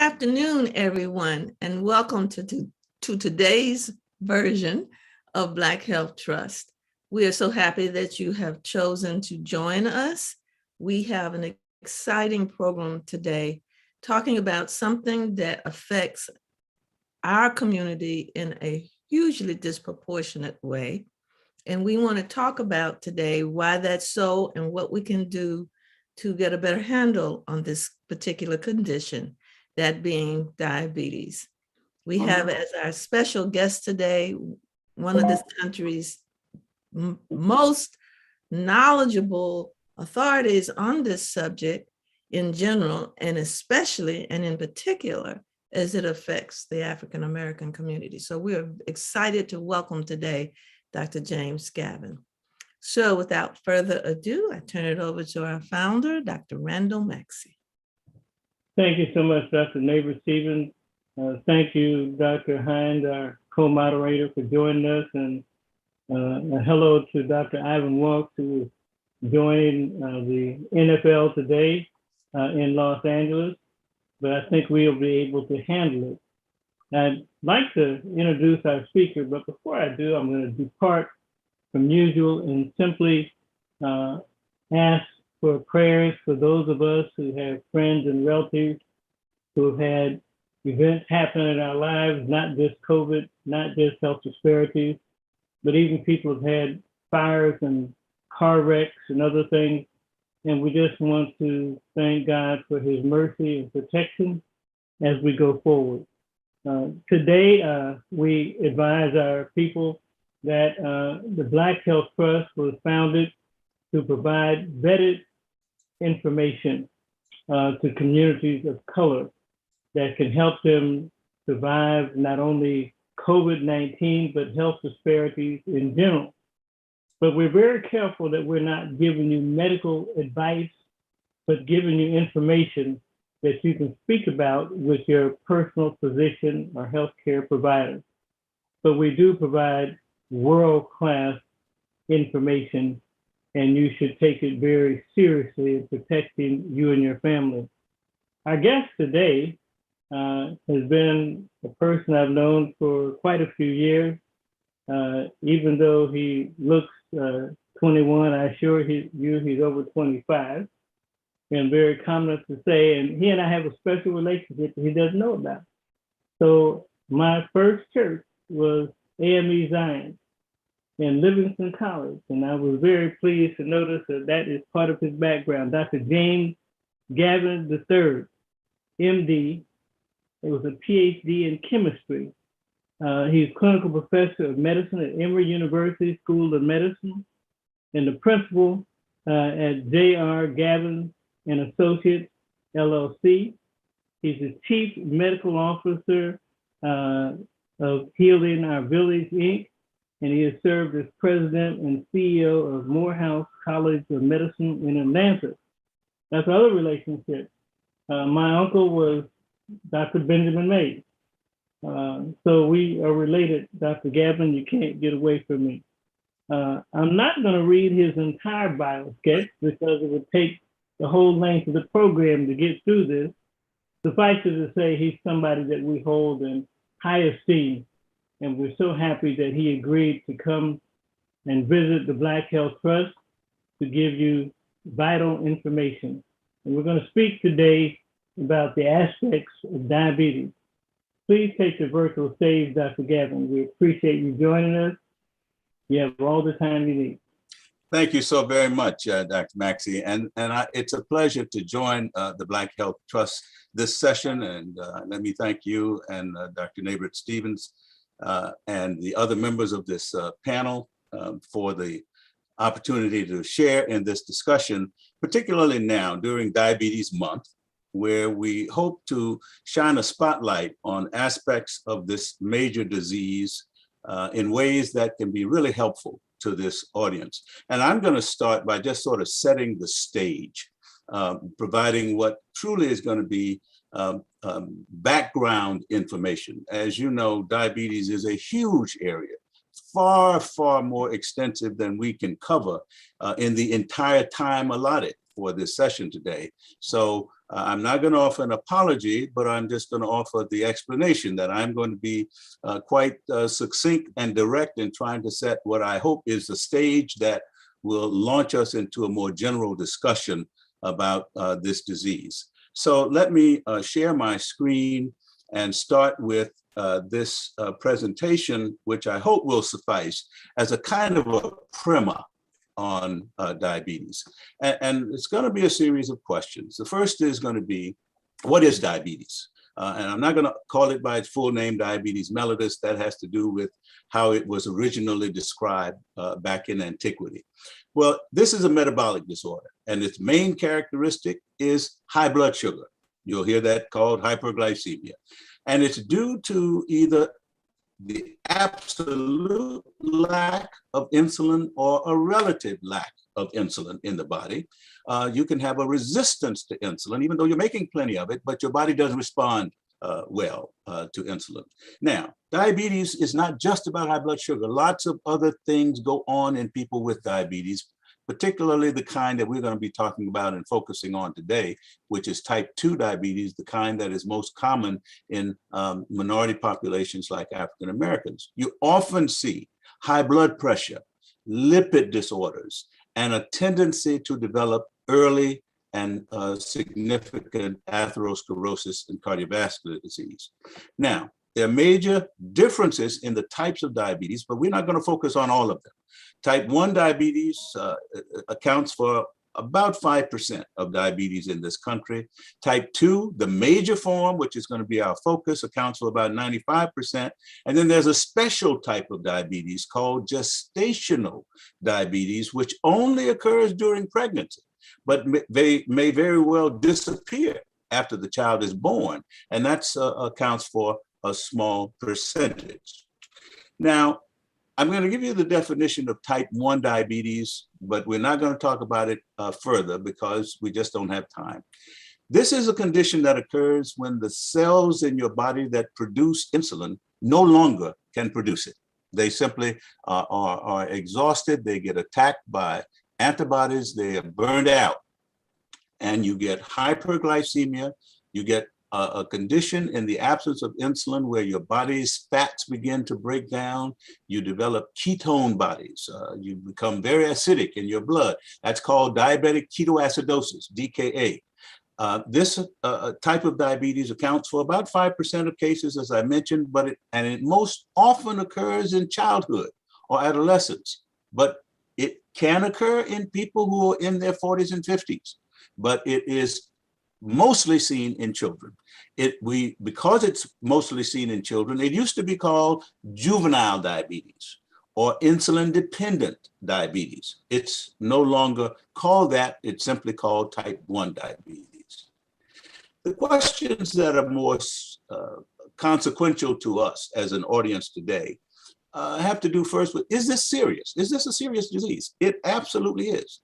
afternoon, everyone, and welcome to today's version of Black Health Trust. We are so happy that you have chosen to join us. We have an exciting program today talking about something that affects our community in a hugely disproportionate way. And we want to talk about today why that's so and what we can do to get a better handle on this particular condition, that being diabetes. We have as our special guest today, one of this country's most knowledgeable authorities on this subject in general, and especially and in particular, as it affects the African American community. So we are excited to welcome today Dr. James Gavin. So without further ado, I turn it over to our founder, Dr. Randall Maxey. Thank you so much, Dr. Neighbor Stevens. Thank you, Dr. Hind, our co-moderator, for joining us. And a hello to Dr. Ivan Walks, who is joining the NFL today in Los Angeles. But I think we'll be able to handle it. I'd like to introduce our speaker, but before I do, I'm going to depart from usual and simply ask for prayers for those of us who have friends and relatives who have had events happen in our lives, not just COVID, not just health disparities, but even people have had fires and car wrecks and other things. And we just want to thank God for his mercy and protection as we go forward. Today, we advise our people that the Black Health Trust was founded to provide vetted information to communities of color that can help them survive not only COVID-19, but health disparities in general. But we're very careful that we're not giving you medical advice, but giving you information that you can speak about with your personal physician or healthcare provider. But we do provide world-class information, and you should take it very seriously in protecting you and your family. Our guest today has been a person I've known for quite a few years. Even though he looks 21, I assure you he's over 25. And very common to say, and he and I have a special relationship that he doesn't know about. So my first church was AME Zion in Livingston College, and I was very pleased to notice that that is part of his background. Dr. James Gavin III, MD, it was a PhD in chemistry. He's clinical professor of medicine at Emory University School of Medicine and the principal at J.R. Gavin and Associates, LLC. He's the chief medical officer of Healing Our Village, Inc., and he has served as president and CEO of Morehouse College of Medicine in Atlanta. That's another relationship. My uncle was Dr. Benjamin Mays. So we are related, Dr. Gavin, you can't get away from me. I'm not gonna read his entire bio sketch because it would take the whole length of the program to get through this. Suffice it to say, he's somebody that we hold in high esteem, and we're so happy that he agreed to come and visit the Black Health Trust to give you vital information. And we're gonna speak today about the aspects of diabetes. Please take the virtual stage, Dr. Gavin. We appreciate you joining us. You have all the time you need. Thank you so very much, Dr. Maxey. And it's a pleasure to join the Black Health Trust this session. And let me thank you and Dr. Neighbor Stevens and the other members of this panel for the opportunity to share in this discussion, particularly now during Diabetes Month, where we hope to shine a spotlight on aspects of this major disease in ways that can be really helpful to this audience. And I'm going to start by just sort of setting the stage, providing what truly is going to be background information. As you know, diabetes is a huge area, far, far more extensive than we can cover in the entire time allotted for this session today. So I'm not going to offer an apology, but I'm just going to offer the explanation that I'm going to be quite succinct and direct in trying to set what I hope is the stage that will launch us into a more general discussion about this disease. So let me share my screen and start with this presentation, which I hope will suffice as a kind of a primer on diabetes. And it's going to be a series of questions. The first is going to be, what is diabetes? And I'm not going to call it by its full name, diabetes mellitus. That has to do with how it was originally described back in antiquity. Well, this is a metabolic disorder, and its main characteristic is high blood sugar. You'll hear that called hyperglycemia. And it's due to either the absolute lack of insulin or a relative lack of insulin in the body. You can have a resistance to insulin, even though you're making plenty of it, but your body doesn't respond well to insulin. Now, diabetes is not just about high blood sugar. Lots of other things go on in people with diabetes, particularly the kind that we're going to be talking about and focusing on today, which is type 2 diabetes, the kind that is most common in minority populations like African Americans. You often see high blood pressure, lipid disorders, and a tendency to develop early and significant atherosclerosis and cardiovascular disease. Now, there are major differences in the types of diabetes, but we're not going to focus on all of them. Type 1 diabetes accounts for about 5% of diabetes in this country. Type 2, the major form, which is going to be our focus, accounts for about 95%. And then there's a special type of diabetes called gestational diabetes, which only occurs during pregnancy, but they may very well disappear after the child is born. And that accounts for a small percentage. Now, I'm going to give you the definition of type 1 diabetes, but we're not going to talk about it further because we just don't have time. This is a condition that occurs when the cells in your body that produce insulin no longer can produce it. They simply are exhausted, they get attacked by antibodies, they are burned out, and you get hyperglycemia, you get a condition in the absence of insulin where your body's fats begin to break down, you develop ketone bodies, you become very acidic in your blood. That's called diabetic ketoacidosis, DKA. This type of diabetes accounts for about 5% of cases, as I mentioned, but it most often occurs in childhood or adolescence, but it can occur in people who are in their 40s and 50s, but it is mostly seen in children. Because it's mostly seen in children, it used to be called juvenile diabetes or insulin-dependent diabetes. It's no longer called that, it's simply called type 1 diabetes. The questions that are more consequential to us as an audience today have to do first with, is this serious? Is this a serious disease? It absolutely is.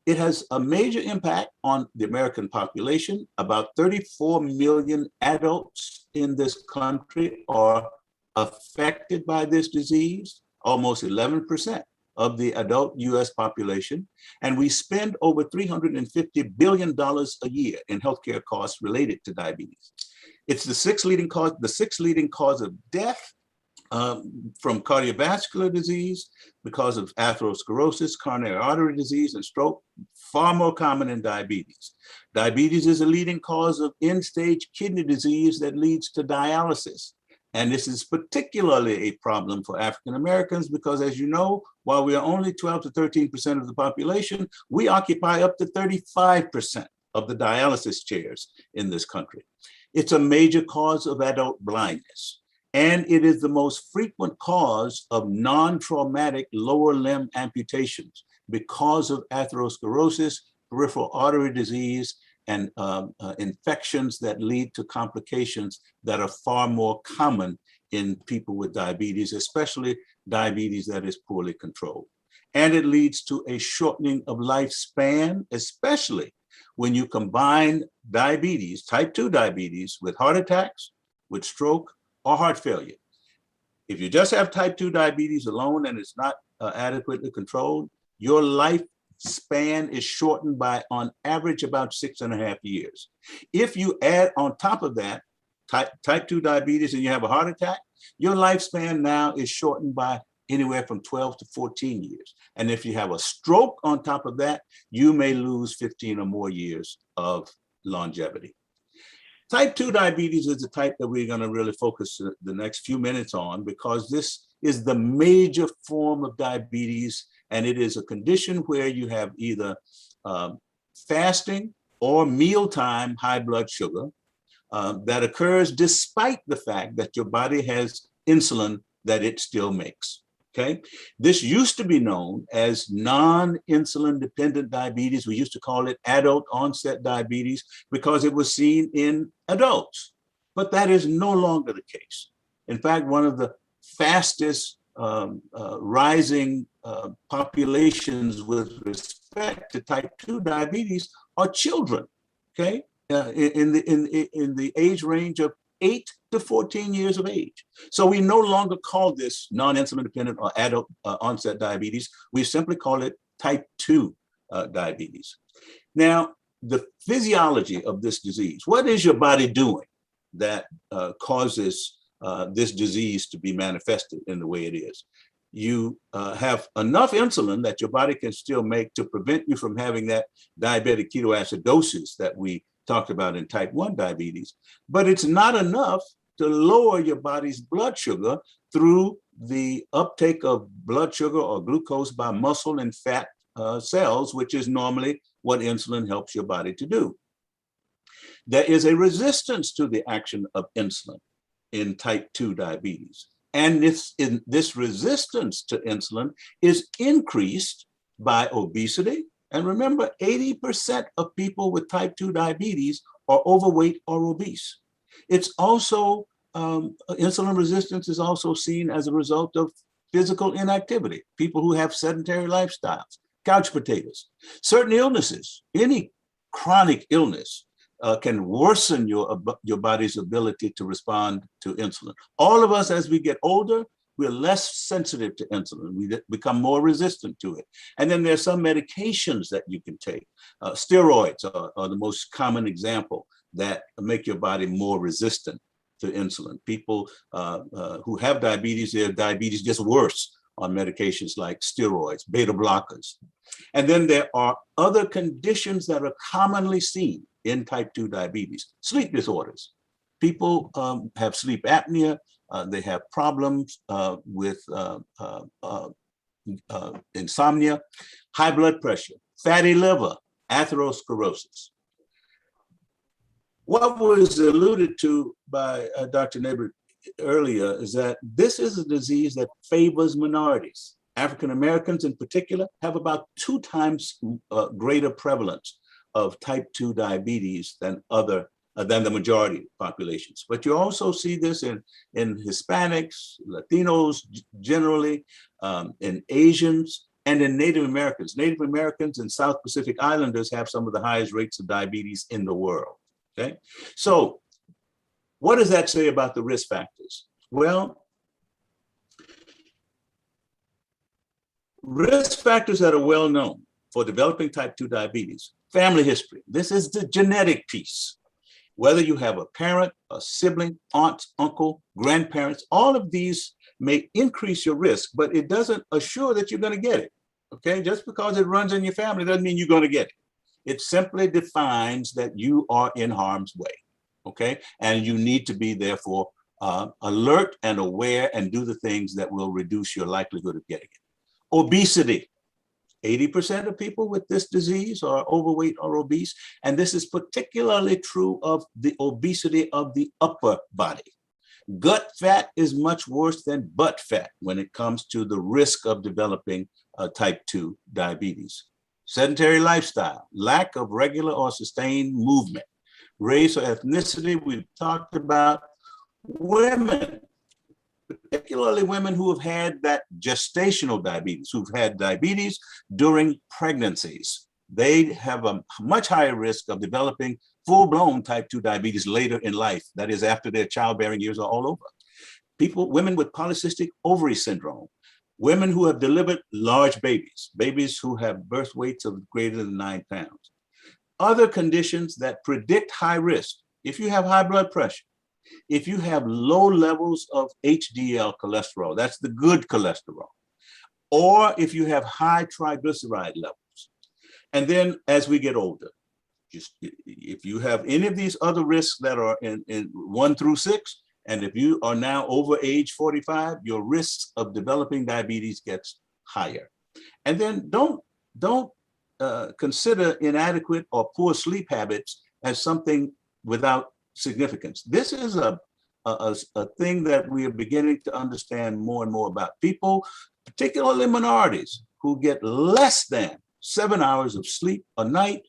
It has a major impact on the American population. About 34 million adults in this country are affected by this disease, almost 11% of the adult US population. And we spend over $350 billion a year in healthcare costs related to diabetes. It's the sixth leading cause of death from cardiovascular disease because of atherosclerosis, coronary artery disease, and stroke, far more common in diabetes. Diabetes is a leading cause of end-stage kidney disease that leads to dialysis. And this is particularly a problem for African Americans because, as you know, while we are only 12 to 13% of the population, we occupy up to 35% of the dialysis chairs in this country. It's a major cause of adult blindness. And it is the most frequent cause of non-traumatic lower limb amputations because of atherosclerosis, peripheral artery disease, and infections that lead to complications that are far more common in people with diabetes, especially diabetes that is poorly controlled. And it leads to a shortening of lifespan, especially when you combine diabetes, type 2 diabetes, with heart attacks, with stroke, or heart failure. If you just have type 2 diabetes alone and it's not adequately controlled, your life span is shortened by, on average, about 6.5 years. If you add on top of that type 2 diabetes and you have a heart attack, your lifespan now is shortened by anywhere from 12 to 14 years. And if you have a stroke on top of that, you may lose 15 or more years of longevity. Type 2 diabetes is the type that we're going to really focus the next few minutes on, because this is the major form of diabetes, and it is a condition where you have either fasting or mealtime high blood sugar that occurs despite the fact that your body has insulin that it still makes. Okay, this used to be known as non-insulin dependent diabetes. We used to call it adult onset diabetes because it was seen in adults, but that is no longer the case. In fact, one of the fastest rising populations with respect to type 2 diabetes are children. Okay, in the age range of 8 to 14 years of age. So we no longer call this non-insulin dependent or adult onset diabetes. We simply call it type 2 diabetes. Now, the physiology of this disease, what is your body doing that causes this disease to be manifested in the way it is? You have enough insulin that your body can still make to prevent you from having that diabetic ketoacidosis that we talked about in type 1 diabetes, but it's not enough to lower your body's blood sugar through the uptake of blood sugar or glucose by muscle and fat cells, which is normally what insulin helps your body to do. There is a resistance to the action of insulin in type 2 diabetes. And this resistance to insulin is increased by obesity. And remember, 80% of people with type 2 diabetes are overweight or obese. It's also, insulin resistance is also seen as a result of physical inactivity, people who have sedentary lifestyles, couch potatoes, certain illnesses. Any chronic illness can worsen your body's ability to respond to insulin. All of us, as we get older, we're less sensitive to insulin. We become more resistant to it. And then there's some medications that you can take. Steroids are the most common example that make your body more resistant to insulin. People who have diabetes, their diabetes gets worse on medications like steroids, beta blockers. And then there are other conditions that are commonly seen in type 2 diabetes. Sleep disorders. People have sleep apnea. They have problems with insomnia, high blood pressure, fatty liver, atherosclerosis. What was alluded to by Dr. Neighbor earlier is that this is a disease that favors minorities. African Americans in particular have about 2 times greater prevalence of type 2 diabetes than the majority populations. But you also see this in Hispanics, Latinos generally, in Asians, and in Native Americans. Native Americans and South Pacific Islanders have some of the highest rates of diabetes in the world. Okay, so what does that say about the risk factors? Well, risk factors that are well known for developing type 2 diabetes: family history. This is the genetic piece. Whether you have a parent, a sibling, aunt, uncle, grandparents, all of these may increase your risk, but it doesn't assure that you're going to get it. Okay, just because it runs in your family doesn't mean you're going to get it. It simply defines that you are in harm's way. Okay, and you need to be therefore alert and aware and do the things that will reduce your likelihood of getting it. Obesity. 80% of people with this disease are overweight or obese, and this is particularly true of the obesity of the upper body. Gut fat is much worse than butt fat when it comes to the risk of developing type 2 diabetes. Sedentary lifestyle, lack of regular or sustained movement, race or ethnicity, we've talked about. Women, particularly women who have had that gestational diabetes, who've had diabetes during pregnancies, they have a much higher risk of developing full-blown type 2 diabetes later in life, that is after their childbearing years are all over. Women with polycystic ovary syndrome, women who have delivered large babies, babies who have birth weights of greater than 9 pounds. Other conditions that predict high risk: if you have high blood pressure, if you have low levels of HDL cholesterol, that's the good cholesterol, or if you have high triglyceride levels. And then as we get older, just if you have any of these other risks that are in 1 through 6, and if you are now over age 45, your risk of developing diabetes gets higher. And then don't consider inadequate or poor sleep habits as something without significance. This is a thing that we are beginning to understand more and more about. People, particularly minorities, who get less than 7 hours of sleep a night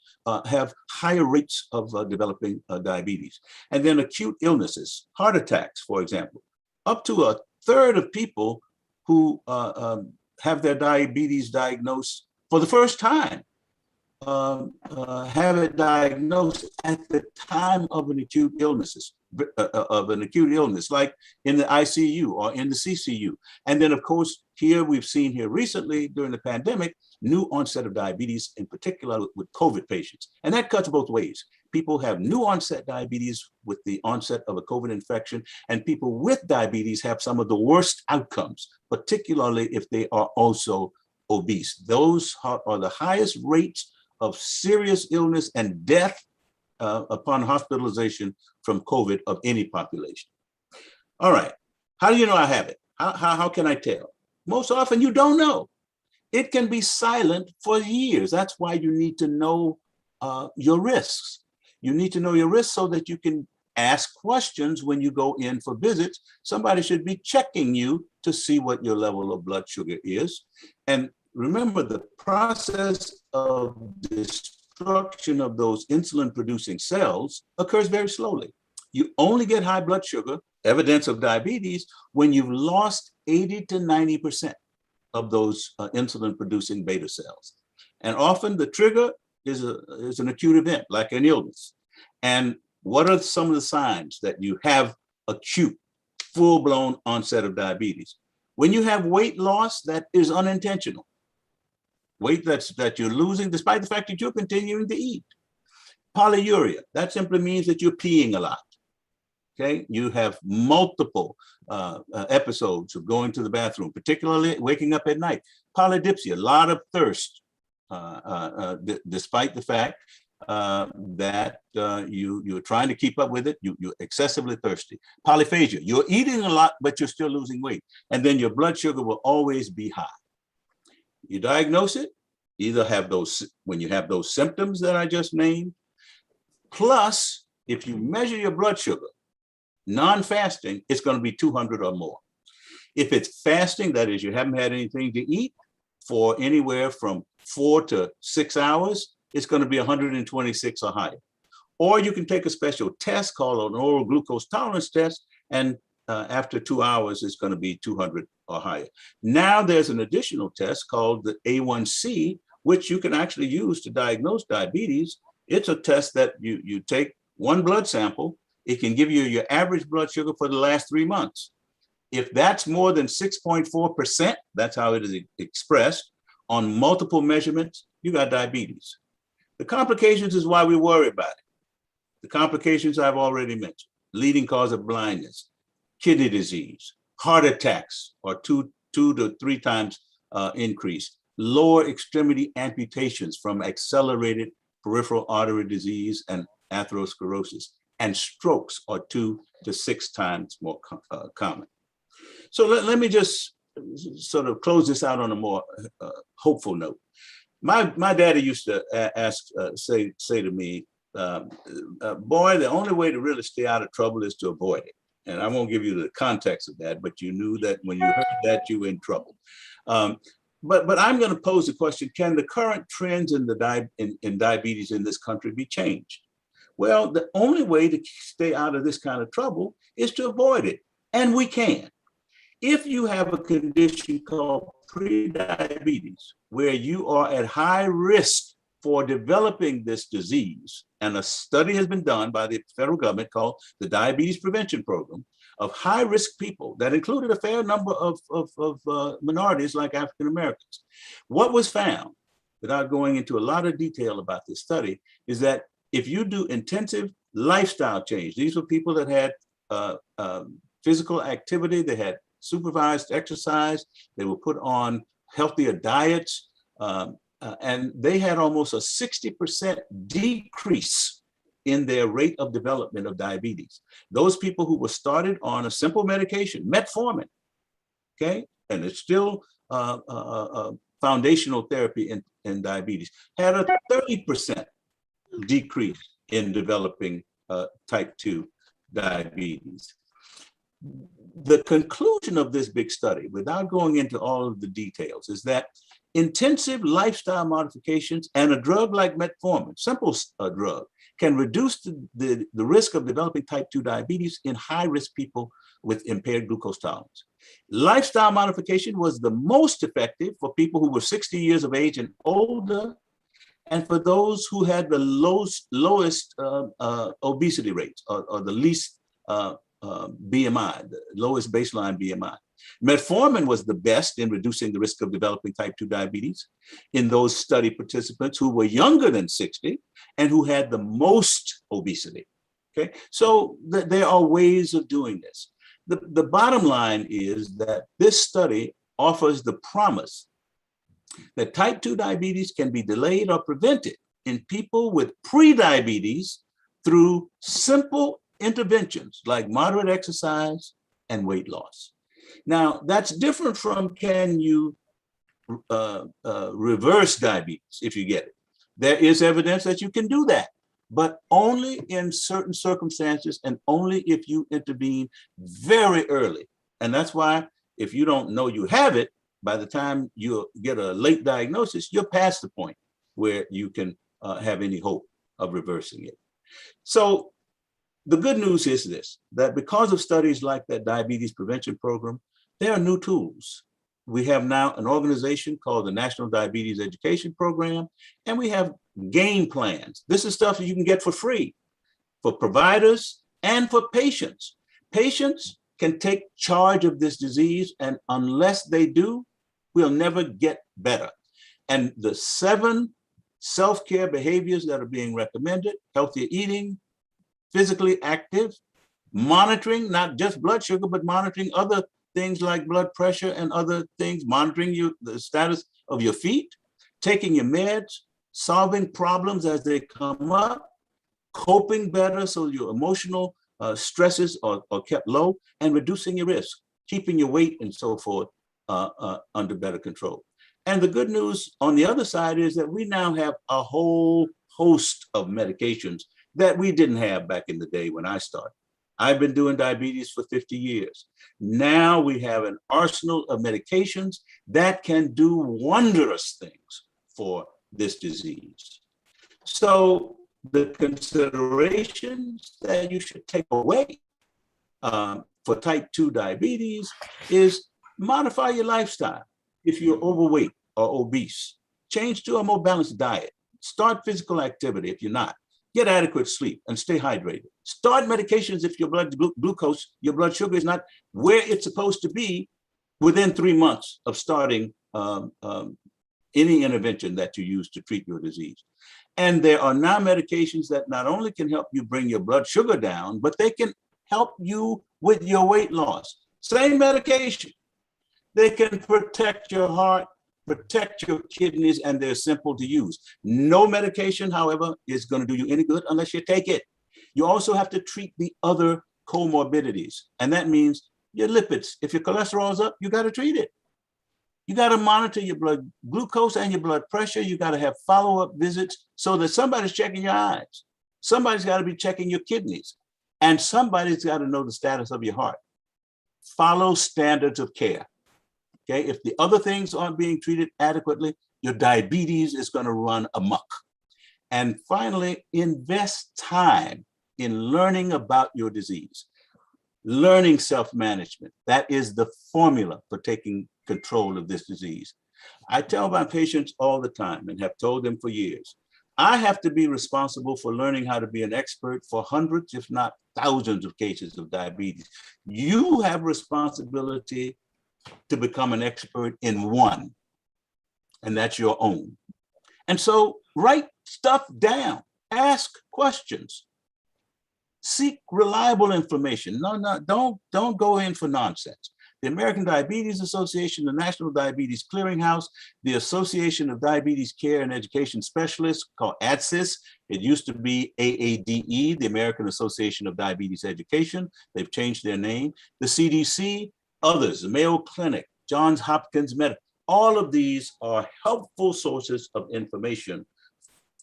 have higher rates of developing diabetes. And then acute illnesses, heart attacks, for example. Up to a third of people who have their diabetes diagnosed for the first time have it diagnosed at the time of an acute illness, like in the ICU or in the CCU. And then, of course, here we've seen here recently during the pandemic, new onset of diabetes, in particular with COVID patients. And that cuts both ways. People have new onset diabetes with the onset of a COVID infection, and people with diabetes have some of the worst outcomes, particularly if they are also obese. Those are the highest rates of serious illness and death upon hospitalization from COVID of any population. All right, how do you know I have it? How can I tell? Most often you don't know. It can be silent for years. That's why you need to know your risks. You need to know your risks so that you can ask questions when you go in for visits. Somebody should be checking you to see what your level of blood sugar is. And remember, the process of destruction of those insulin-producing cells occurs very slowly. You only get high blood sugar, evidence of diabetes, when you've lost 80 to 90% of those insulin-producing beta cells. And often the trigger is an acute event, like an illness. And what are some of the signs that you have acute, full-blown onset of diabetes? When you have weight loss that is unintentional, weight that you're losing despite the fact that you're continuing to eat. Polyuria, that simply means that you're peeing a lot. Okay, you have multiple episodes of going to the bathroom, particularly waking up at night. Polydipsia, a lot of thirst, despite the fact that you're trying to keep up with it, you're excessively thirsty. Polyphagia, you're eating a lot, but you're still losing weight. And then your blood sugar will always be high. You diagnose it, either have those, when you have those symptoms that I just named, plus if you measure your blood sugar, non-fasting, it's going to be 200 or more. If it's fasting, that is, you haven't had anything to eat for anywhere from 4 to 6 hours, it's going to be 126 or higher. Or you can take a special test called an oral glucose tolerance test, and after 2 hours, it's going to be 200 or higher. Now there's an additional test called the A1C, which you can actually use to diagnose diabetes. It's a test that you take one blood sample. It can give you your average blood sugar for the last 3 months. If that's more than 6.4%, that's how it is expressed on multiple measurements, you got diabetes. The complications is why we worry about it. The complications I've already mentioned: leading cause of blindness, kidney disease, heart attacks, or 2 to 3 times increase, lower extremity amputations from accelerated peripheral artery disease and atherosclerosis, and strokes are 2 to 6 times more common. So let me just sort of close this out on a more hopeful note. My daddy used to say to me, boy, the only way to really stay out of trouble is to avoid it. And I won't give you the context of that, but you knew that when you heard that, you were in trouble. But I'm going to pose the question: can the current trends in diabetes in this country be changed? Well, the only way to stay out of this kind of trouble is to avoid it, and we can. If you have a condition called prediabetes, where you are at high risk for developing this disease, and a study has been done by the federal government called the Diabetes Prevention Program of high-risk people that included a fair number of minorities like African Americans. What was found, without going into a lot of detail about this study, is that if you do intensive lifestyle change, these were people that had physical activity, they had supervised exercise, they were put on healthier diets, and they had almost a 60% decrease in their rate of development of diabetes. Those people who were started on a simple medication, metformin, okay, and it's still foundational therapy in diabetes, had a 30% decrease in developing type 2 diabetes. The conclusion of this big study, without going into all of the details, is that intensive lifestyle modifications and a drug like metformin, simple drug, can reduce the risk of developing type 2 diabetes in high-risk people with impaired glucose tolerance. Lifestyle modification was the most effective for people who were 60 years of age and older, and for those who had the lowest obesity rates or the least BMI, the lowest baseline BMI. Metformin was the best in reducing the risk of developing type 2 diabetes in those study participants who were younger than 60 and who had the most obesity. Okay, so there are ways of doing this. The bottom line is that this study offers the promise that type 2 diabetes can be delayed or prevented in people with pre-diabetes through simple interventions like moderate exercise and weight loss. Now, that's different from can you reverse diabetes if you get it. There is evidence that you can do that, but only in certain circumstances and only if you intervene very early. And that's why if you don't know you have it, by the time you get a late diagnosis, you're past the point where you can have any hope of reversing it. So the good news is this, that because of studies like that diabetes prevention program, there are new tools. We have now an organization called the National Diabetes Education Program, and we have game plans. This is stuff that you can get for free for providers and for patients. Patients can take charge of this disease, and unless they do, we'll never get better. And the 7 self-care behaviors that are being recommended: healthier eating, physically active, monitoring not just blood sugar, but monitoring other things like blood pressure and other things, monitoring the status of your feet, taking your meds, solving problems as they come up, coping better so your emotional stresses are kept low, and reducing your risk, keeping your weight and so forth under better control. And the good news on the other side is that we now have a whole host of medications that we didn't have back in the day when I started. I've been doing diabetes for 50 years. Now we have an arsenal of medications that can do wondrous things for this disease. So the considerations that you should take away for type 2 diabetes is modify your lifestyle. If you're overweight or obese, change to a more balanced diet. Start physical activity if you're not. Get adequate sleep and stay hydrated. Start medications if your blood glucose, your blood sugar is not where it's supposed to be within 3 months of starting any intervention that you use to treat your disease. And there are now medications that not only can help you bring your blood sugar down, but they can help you with your weight loss. Same medication. They can protect your heart, protect your kidneys, and they're simple to use. No medication, however, is going to do you any good unless you take it. You also have to treat the other comorbidities, and that means your lipids. If your cholesterol is up, you got to treat it. You got to monitor your blood glucose and your blood pressure. You got to have follow-up visits so that somebody's checking your eyes. Somebody's got to be checking your kidneys, and somebody's got to know the status of your heart. Follow standards of care. Okay, if the other things aren't being treated adequately, your diabetes is going to run amok. And finally, invest time in learning about your disease, learning self-management. That is the formula for taking control of this disease. I tell my patients all the time, and have told them for years, I have to be responsible for learning how to be an expert for hundreds, if not thousands of cases of diabetes. You have responsibility to become an expert in one, and that's your own. And so write stuff down, ask questions, seek reliable information. Don't go in for nonsense. The American Diabetes Association, the National Diabetes Clearinghouse, the Association of Diabetes Care and Education Specialists, called ADSIS. It used to be AADE, the American Association of Diabetes Education. They've changed their name. The CDC, others, the Mayo Clinic, Johns Hopkins Medical. All of these are helpful sources of information,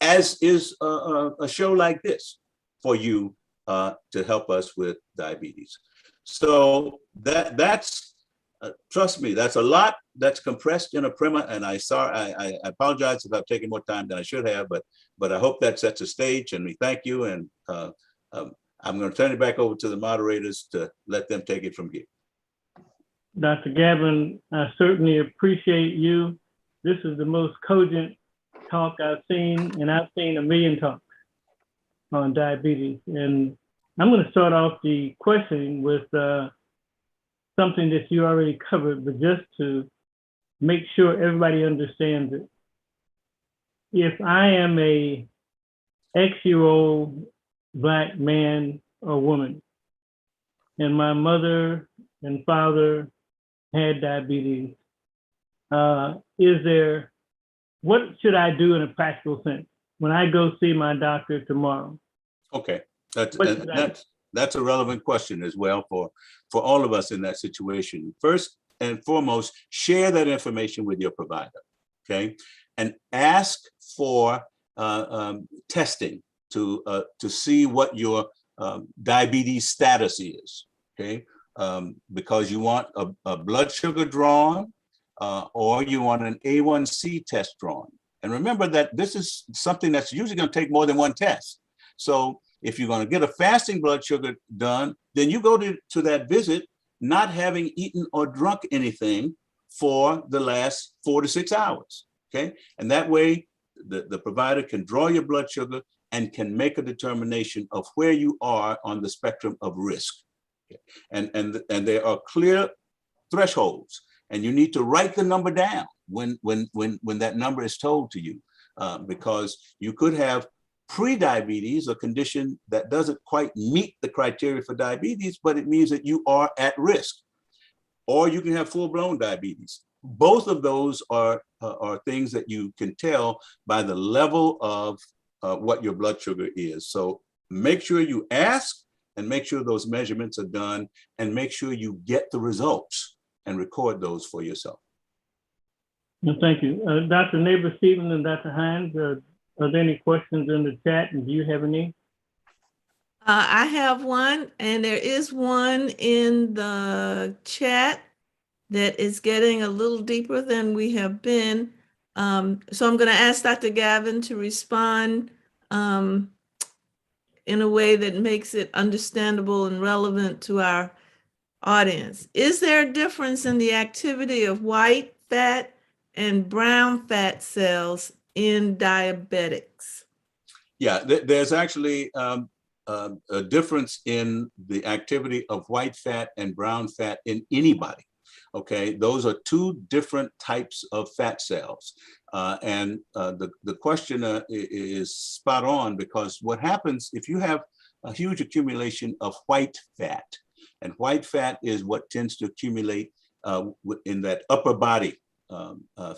as is a show like this for you to help us with diabetes. So that's trust me, that's a lot that's compressed in a primer, and I apologize if I've taken more time than I should have, but I hope that sets a stage, and we thank you, and I'm going to turn it back over to the moderators to let them take it from here. Dr. Gavin, I certainly appreciate you. This is the most cogent talk I've seen, and I've seen a million talks on diabetes. And I'm going to start off the questioning with something that you already covered, but just to make sure everybody understands it. If I am a X-year-old Black man or woman, and my mother and father had diabetes, what should I do in a practical sense when I go see my doctor tomorrow? Okay, that's a relevant question as well for all of us in that situation. First and foremost, share that information with your provider, okay? And ask for testing to see what your diabetes status is, okay? Because you want a blood sugar drawn, or you want an A1C test drawn. And remember that this is something that's usually going to take more than one test. So if you're going to get a fasting blood sugar done, then you go to that visit not having eaten or drunk anything for the last 4 to 6 hours, okay? And that way, the provider can draw your blood sugar and can make a determination of where you are on the spectrum of risk. Okay? And there are clear thresholds, and you need to write the number down when that number is told to you, because you could have pre-diabetes, a condition that doesn't quite meet the criteria for diabetes, but it means that you are at risk. Or you can have full-blown diabetes. Both of those are things that you can tell by the level of what your blood sugar is. So make sure you ask, and make sure those measurements are done, and make sure you get the results and record those for yourself. Well, thank you. Dr. Neighbor-Stevens and Dr. Hines, are there any questions in the chat, and do you have any? I have one, and there is one in the chat that is getting a little deeper than we have been. So I'm going to ask Dr. Gavin to respond in a way that makes it understandable and relevant to our audience. Is there a difference in the activity of white fat and brown fat cells in diabetics? Yeah, there's actually a difference in the activity of white fat and brown fat in anybody. Okay, those are two different types of fat cells. And the questioner is spot on, because what happens if you have a huge accumulation of white fat, and white fat is what tends to accumulate in that upper body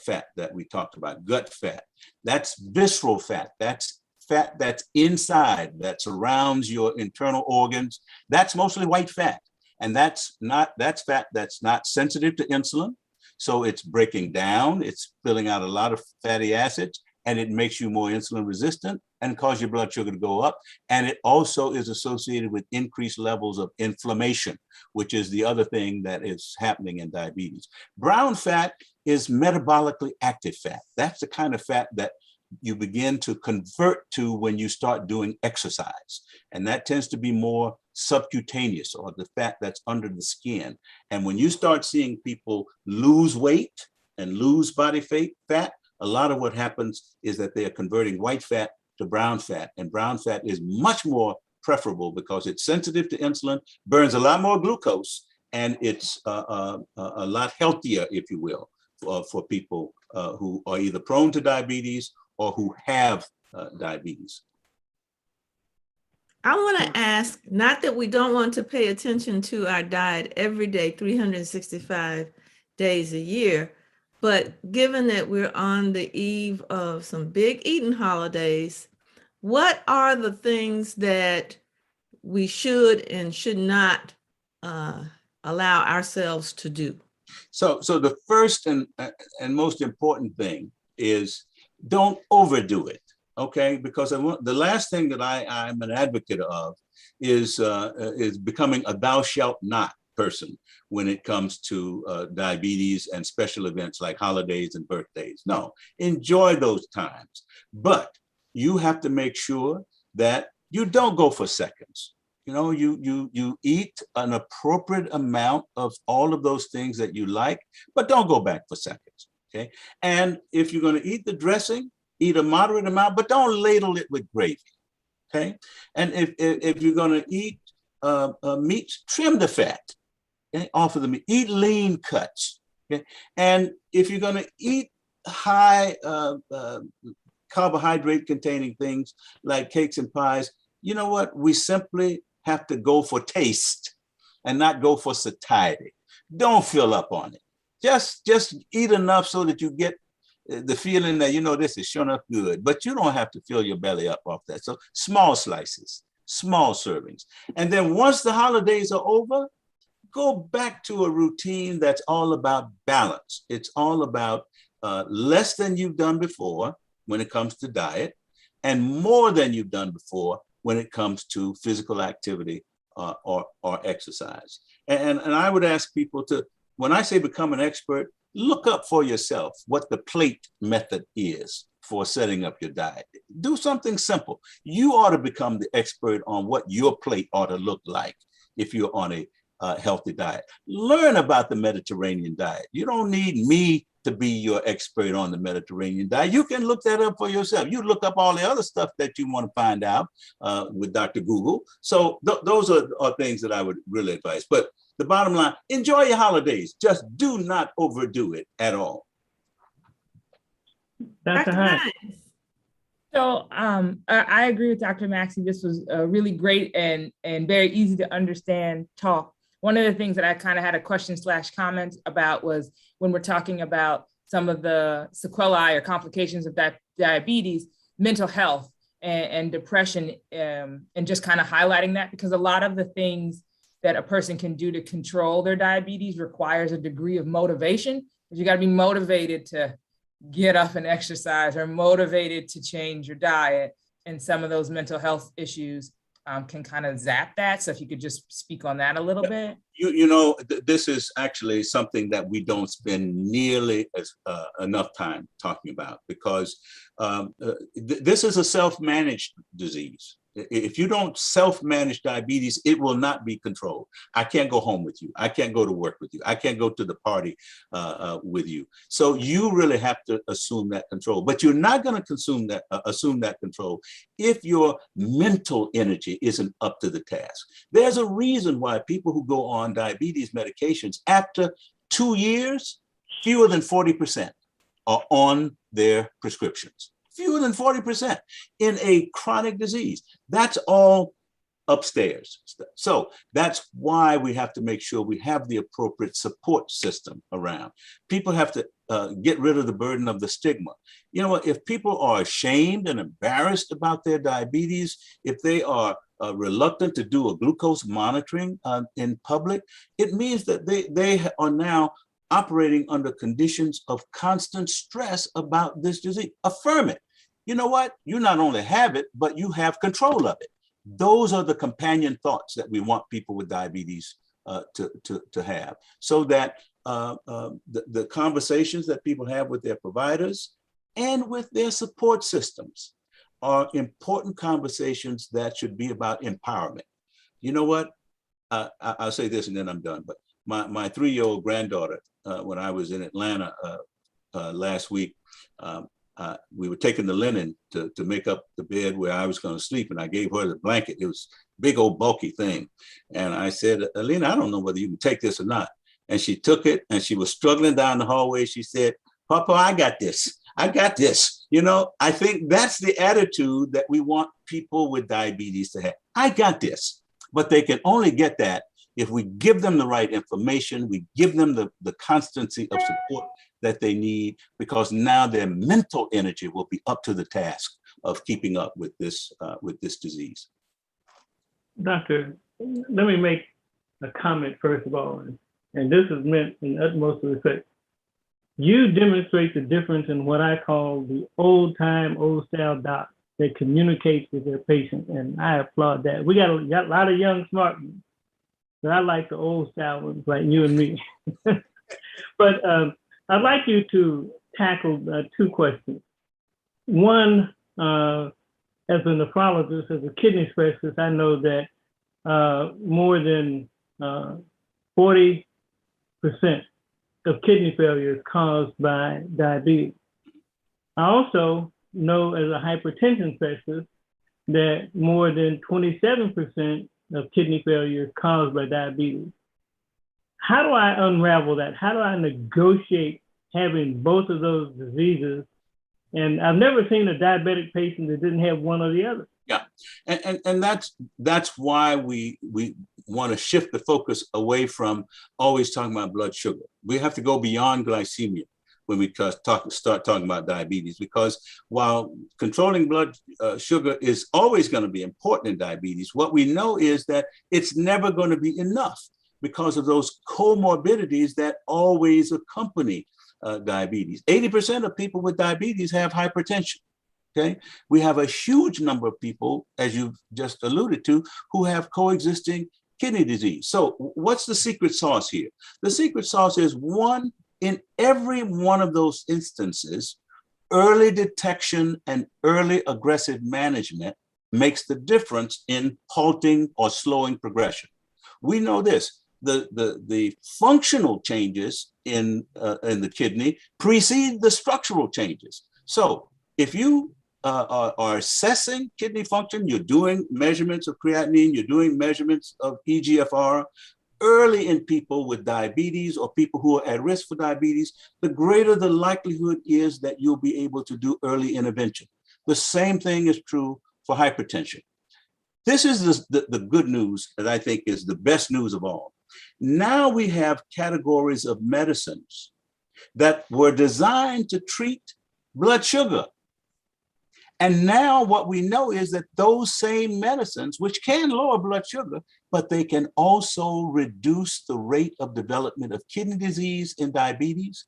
fat that we talked about, gut fat. That's visceral fat. That's fat that's inside, that surrounds your internal organs. That's mostly white fat. And that's fat that's not sensitive to insulin. So it's breaking down, it's filling out a lot of fatty acids, and it makes you more insulin resistant and cause your blood sugar to go up. And it also is associated with increased levels of inflammation, which is the other thing that is happening in diabetes. Brown fat is metabolically active fat. That's the kind of fat that you begin to convert to when you start doing exercise. And that tends to be more subcutaneous, or the fat that's under the skin. And when you start seeing people lose weight and lose body fat, a lot of what happens is that they are converting white fat to brown fat. And brown fat is much more preferable because it's sensitive to insulin, burns a lot more glucose, and it's a lot healthier, if you will, for people who are either prone to diabetes or who have diabetes. I want to ask, not that we don't want to pay attention to our diet every day, 365 days a year, but given that we're on the eve of some big eating holidays, what are the things that we should and should not allow ourselves to do? So the first and most important thing is don't overdo it. Okay, because the last thing that I'm an advocate of is becoming a thou shalt not person when it comes to diabetes and special events like holidays and birthdays. No, enjoy those times, but you have to make sure that you don't go for seconds. You know, you eat an appropriate amount of all of those things that you like, but don't go back for seconds. Okay, and if you're going to eat the dressing, eat a moderate amount, but don't ladle it with gravy, okay? And if you're gonna eat meat, trim the fat, okay, off of the meat. Eat lean cuts, okay? And if you're gonna eat high carbohydrate containing things like cakes and pies, you know what? We simply have to go for taste and not go for satiety. Don't fill up on it. Just eat enough so that you get the feeling that, you know, this is sure enough good, but you don't have to fill your belly up off that. So small slices, small servings. And then once the holidays are over, go back to a routine that's all about balance. It's all about less than you've done before when it comes to diet, and more than you've done before when it comes to physical activity or exercise. And I would ask people to, when I say become an expert, look up for yourself what the plate method is for setting up your diet. Do something simple. You ought to become the expert on what your plate ought to look like if you're on a healthy diet. Learn about the Mediterranean diet. You don't need me to be your expert on the Mediterranean diet. You can look that up for yourself. You look up all the other stuff that you want to find out with Dr. Google. So those are things that I would really advise. But the bottom line, enjoy your holidays. Just do not overdo it at all. Dr. Hines. So I agree with Dr. Maxey. This was a really great and very easy to understand talk. One of the things that I kind of had a question/comment about was when we're talking about some of the sequelae or complications of diabetes, mental health and depression, and just kind of highlighting that, because a lot of the things that a person can do to control their diabetes requires a degree of motivation. You got to be motivated to get up and exercise, or motivated to change your diet. And some of those mental health issues can kind of zap that. So if you could just speak on that a little bit. You know, this is actually something that we don't spend nearly as enough time talking about, because this is a self-managed disease. If you don't self-manage diabetes, it will not be controlled. I can't go home with you. I can't go to work with you. I can't go to the party with you. So you really have to assume that control. But you're not going to assume that control if your mental energy isn't up to the task. There's a reason why people who go on diabetes medications, after 2 years, fewer than 40% are on their prescriptions. Fewer than 40% in a chronic disease. That's all upstairs. So that's why we have to make sure we have the appropriate support system around. People have to get rid of the burden of the stigma. You know what, if people are ashamed and embarrassed about their diabetes, if they are reluctant to do a glucose monitoring in public, it means that they are now operating under conditions of constant stress about this disease. Affirm it. You know what? You not only have it, but you have control of it. Those are the companion thoughts that we want people with diabetes to have, so that the conversations that people have with their providers and with their support systems are important conversations that should be about empowerment. You know what? I'll say this and then I'm done. But my 3-year-old granddaughter, when I was in Atlanta last week, we were taking the linen to make up the bed where I was going to sleep, and I gave her the blanket. It was a big old bulky thing. And I said, Alina, I don't know whether you can take this or not. And she took it, and she was struggling down the hallway. She said, Papa, I got this. I got this. You know, I think that's the attitude that we want people with diabetes to have. I got this. But they can only get that if we give them the right information, we give them the constancy of support that they need, because now their mental energy will be up to the task of keeping up with this disease. Doctor, let me make a comment first of all, and this is meant in utmost respect. You demonstrate the difference in what I call the old time, old style doc that communicates with their patient, and I applaud that. We got a lot of young smart ones, but I like the old style ones like you and me. But I'd like you to tackle two questions. One, as a nephrologist, as a kidney specialist, I know that more than 40% of kidney failure is caused by diabetes. I also know as a hypertension specialist that more than 27% of kidney failure is caused by diabetes. How do I unravel that? How do I negotiate having both of those diseases? And I've never seen a diabetic patient that didn't have one or the other. Yeah, and that's why we want to shift the focus away from always talking about blood sugar. We have to go beyond glycemia when we start talking about diabetes, because while controlling blood sugar is always going to be important in diabetes, what we know is that it's never going to be enough because of those comorbidities that always accompany diabetes. 80% of people with diabetes have hypertension. Okay, we have a huge number of people, as you've just alluded to, who have coexisting kidney disease. So what's the secret sauce here? The secret sauce is one, in every one of those instances, early detection and early aggressive management makes the difference in halting or slowing progression. We know this. The functional changes in the kidney precede the structural changes. So if you are assessing kidney function, you're doing measurements of creatinine, you're doing measurements of Egfr early in people with diabetes or people who are at risk for diabetes, the greater the likelihood is that you'll be able to do early intervention. The same thing is true for hypertension. This is the good news that I think is the best news of all. Now we have categories of medicines that were designed to treat blood sugar. And now what we know is that those same medicines, which can lower blood sugar, but they can also reduce the rate of development of kidney disease in diabetes,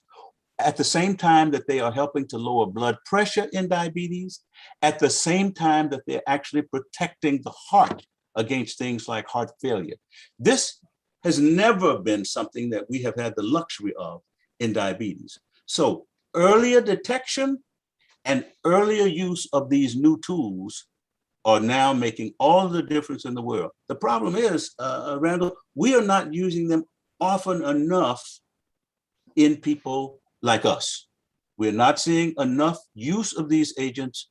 at the same time that they are helping to lower blood pressure in diabetes, at the same time that they're actually protecting the heart against things like heart failure. This has never been something that we have had the luxury of in diabetes. So earlier detection and earlier use of these new tools are now making all the difference in the world. The problem is, Randall, we are not using them often enough in people like us. We're not seeing enough use of these agents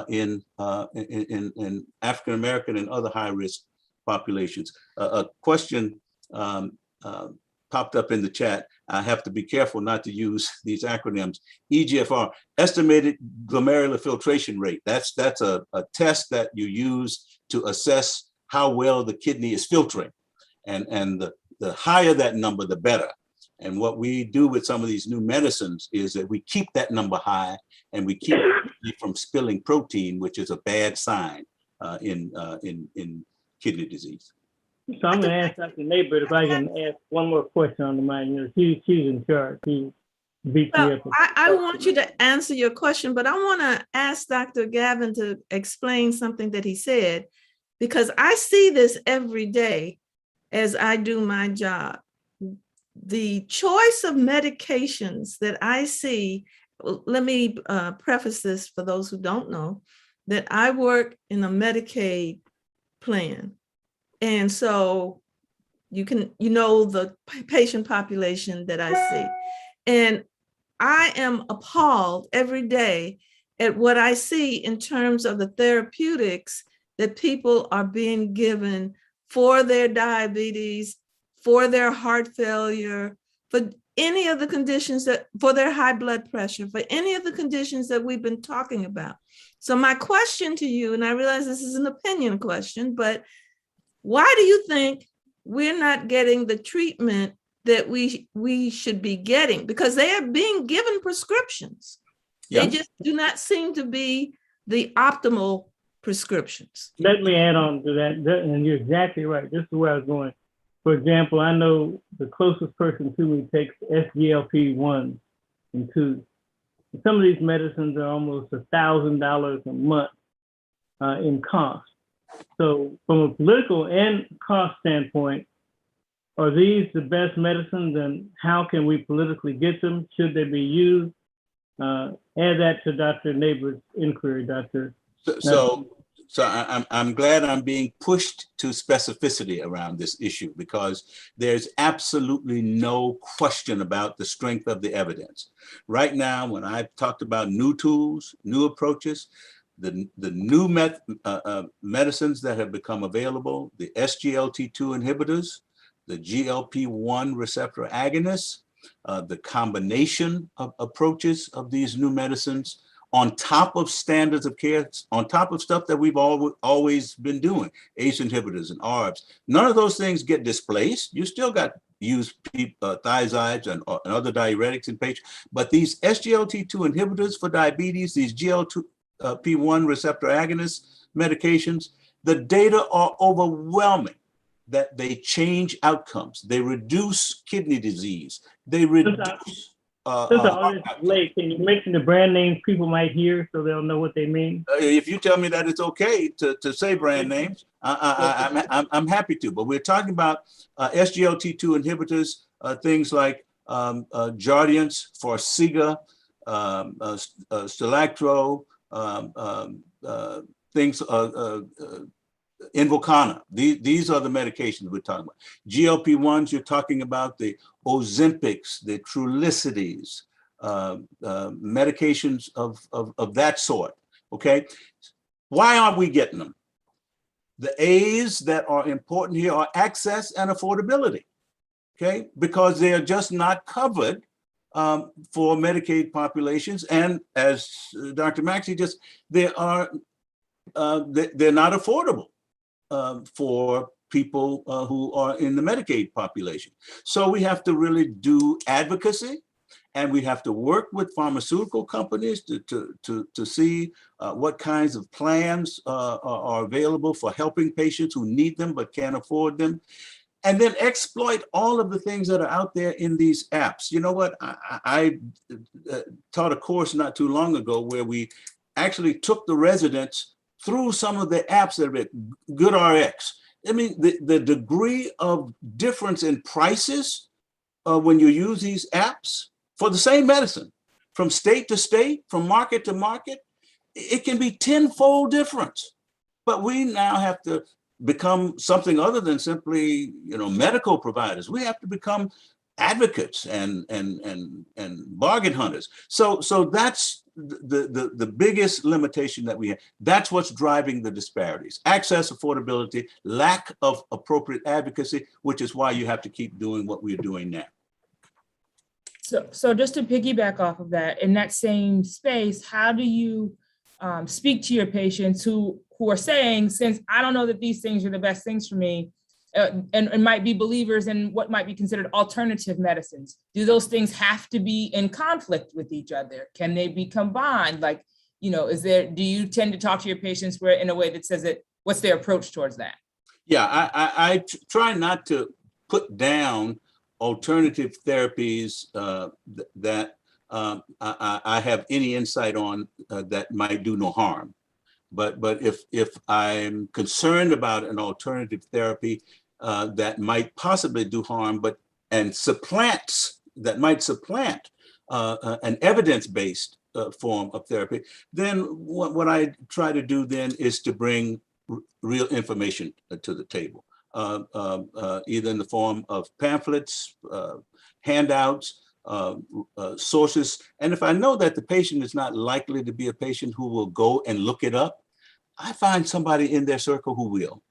in African-American and other high-risk populations. A question popped up in the chat. I have to be careful not to use these acronyms. Egfr, estimated glomerular filtration rate. That's a test that you use to assess how well the kidney is filtering. And the higher that number, the better. And what we do with some of these new medicines is that we keep that number high and we keep it from spilling protein, which is a bad sign in kidney disease. So I'm going to ask Dr. Neighbor if I can ask one more question on the mind. You know, she's in charge. She beat me up. I want you to answer your question, but I want to ask Dr. Gavin to explain something that he said, because I see this every day as I do my job. The choice of medications that I see, let me preface this for those who don't know, that I work in a Medicaid plan. And so you know the patient population that I see. And I am appalled every day at what I see in terms of the therapeutics that people are being given for their diabetes, for their heart failure, for any of the conditions that, for their high blood pressure, for any of the conditions that we've been talking about. So my question to you, and I realize this is an opinion question, but why do you think we're not getting the treatment that we should be getting? Because they are being given prescriptions. Yeah. They just do not seem to be the optimal prescriptions. Let me add on to that, and you're exactly right. This is where I was going. For example, I know the closest person to me takes SGLT1 and 2. Some of these medicines are almost $1,000 a month in cost. So from a political and cost standpoint, are these the best medicines, and how can we politically get them? Should they be used? Add that to Dr. Neighbor's inquiry, Dr. So I'm glad I'm being pushed to specificity around this issue, because there's absolutely no question about the strength of the evidence. Right now, when I've talked about new tools, new approaches, the new medicines that have become available, the SGLT2 inhibitors, the GLP-1 receptor agonists, the combination of approaches of these new medicines, on top of standards of care, on top of stuff that we've always been doing, ACE inhibitors and ARBs. None of those things get displaced. You still got use thiazides and other diuretics in patients, but these SGLT2 inhibitors for diabetes, these GLP-1 receptor agonist medications, the data are overwhelming that they change outcomes. They reduce kidney disease. They reduce Since the audience is late, can you mention the brand names people might hear so they'll know what they mean? If you tell me that it's okay to say brand names, I'm happy to. But we're talking about SGLT2 inhibitors, things like Jardiance, Farxiga, Stilactro, things, Invokana. These are the medications we're talking about. GLP-1s, you're talking about the Ozempics, the Trulicities, medications of that sort, okay? Why aren't we getting them? The A's that are important here are access and affordability, okay? Because they are just not covered for Medicaid populations. And as Dr. Maxey they're not affordable for people who are in the Medicaid population. So we have to really do advocacy, and we have to work with pharmaceutical companies to see what kinds of plans are available for helping patients who need them but can't afford them. And then exploit all of the things that are out there in these apps. You know what? I taught a course not too long ago where we actually took the residents through some of the apps that are GoodRx. I mean, the degree of difference in prices when you use these apps for the same medicine, from state to state, from market to market, it can be tenfold difference. But we now have to become something other than simply, medical providers. We have to become advocates and bargain hunters. So that's the biggest limitation that we have. That's what's driving the disparities: access, affordability, lack of appropriate advocacy, which is why you have to keep doing what we're doing now. So just to piggyback off of that, in that same space, how do you speak to your patients who are saying, since I don't know that these things are the best things for me, and might be believers in what might be considered alternative medicines? Do those things have to be in conflict with each other? Can they be combined? Like, do you tend to talk to your patients in a way that says that, what's their approach towards that? Yeah, I try not to put down alternative therapies that I have any insight on that might do no harm. But if I'm concerned about an alternative therapy that might possibly do harm, might supplant an evidence-based form of therapy, then what I try to do then is to bring real information to the table, either in the form of pamphlets, handouts, sources. And if I know that the patient is not likely to be a patient who will go and look it up, I find somebody in their circle who will.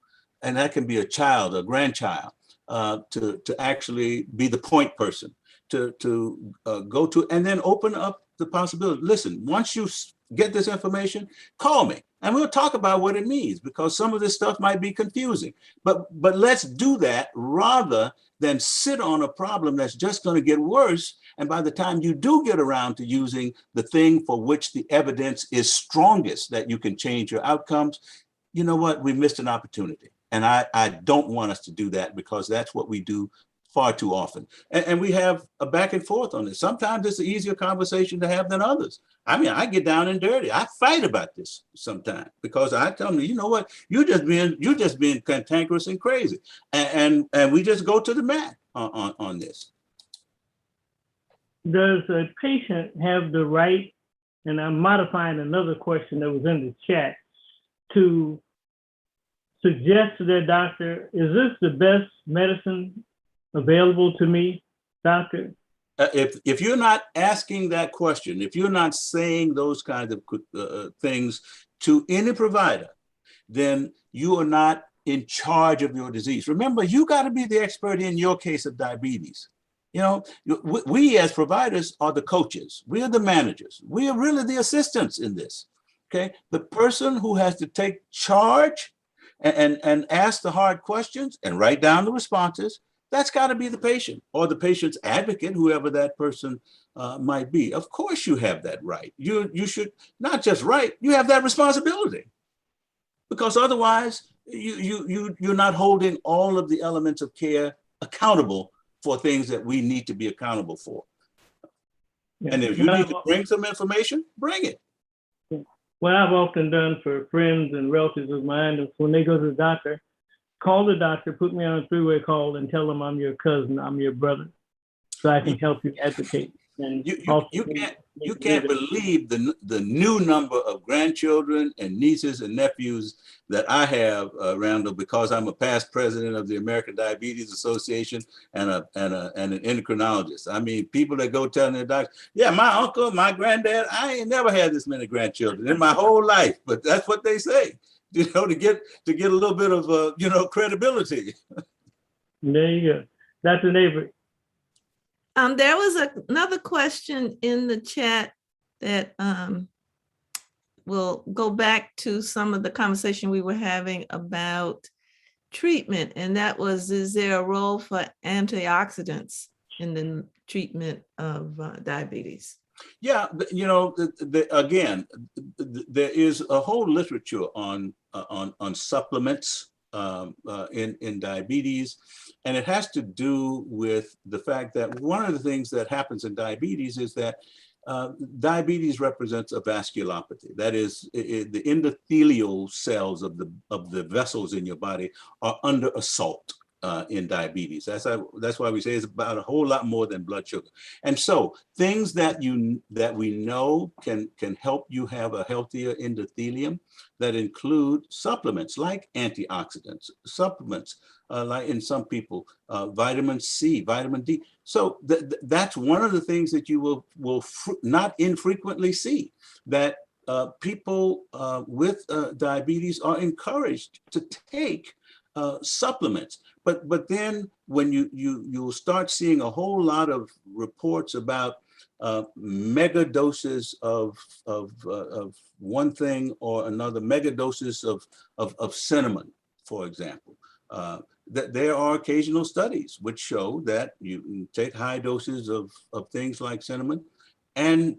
And that can be a child, a grandchild, to actually be the point person, to go to, and then open up the possibility. Listen, once you get this information, call me and we'll talk about what it means, because some of this stuff might be confusing. But let's do that rather than sit on a problem that's just going to get worse. And by the time you do get around to using the thing for which the evidence is strongest that you can change your outcomes, you know what? We missed an opportunity. And I don't want us to do that, because that's what we do far too often. And we have a back and forth on this. Sometimes it's an easier conversation to have than others. I mean, I get down and dirty. I fight about this sometimes, because I tell them, you know what, you're just being cantankerous and crazy. And we just go to the mat on this. Does a patient have the right, and I'm modifying another question that was in the chat, to suggest to their doctor, is this the best medicine available to me, doctor? If you're not asking that question, if you're not saying those kinds of things to any provider, then you are not in charge of your disease. Remember, you got to be the expert in your case of diabetes. You know, we as providers are the coaches. We are the managers. We are really the assistants in this. Okay, the person who has to take charge and ask the hard questions and write down the responses, that's got to be the patient or the patient's advocate, whoever that person might be. Of course, you have that right. You should not just right, you have that responsibility, because otherwise you're not holding all of the elements of care accountable for things that we need to be accountable for. Yeah. And if you need to bring some information, bring it. What I've often done for friends and relatives of mine is, when they go to the doctor, call the doctor, put me on a three-way call, and tell them I'm your cousin, I'm your brother, so I can help you advocate. And you can't believe the new number of grandchildren and nieces and nephews that I have, Randall, because I'm a past president of the American Diabetes Association and an endocrinologist. I mean, people that go telling their doctor, yeah, my uncle, my granddad, I ain't never had this many grandchildren in my whole life, but that's what they say, you know, to get a little bit of you know, credibility. There you go, Dr. Neighbor. There was another question in the chat that will go back to some of the conversation we were having about treatment. And that was, is there a role for antioxidants in the treatment of diabetes? Yeah, you know, again, there is a whole literature on supplements in diabetes, and it has to do with the fact that one of the things that happens in diabetes is that diabetes represents a vasculopathy. That is, the endothelial cells of the vessels in your body are under assault in diabetes. That's why we say it's about a whole lot more than blood sugar. And so things that we know can help you have a healthier endothelium, that include supplements like antioxidants, supplements like in some people, vitamin C, vitamin D. So that's one of the things that you will not infrequently see, that people with diabetes are encouraged to take supplements. But then when you'll start seeing a whole lot of reports about mega doses of one thing or another, mega doses of cinnamon, for example. That there are occasional studies which show that you can take high doses of things like cinnamon and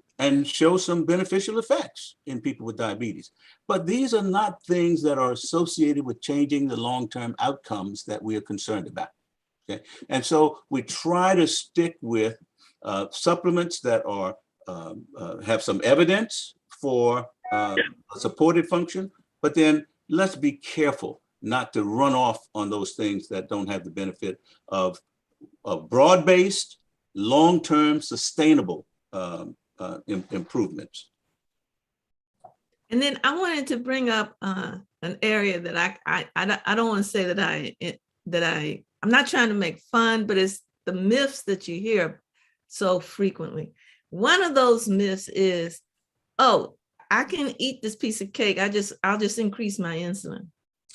show some beneficial effects in people with diabetes. But these are not things that are associated with changing the long-term outcomes that we are concerned about. Okay, and so we try to stick with supplements that are have some evidence for supported function, but then let's be careful not to run off on those things that don't have the benefit of broad-based, long-term, sustainable improvements. And then I wanted to bring up an area that I don't want to say that I'm not trying to make fun, but it's the myths that you hear so frequently. One of those myths is, oh, I can eat this piece of cake. I'll just increase my insulin.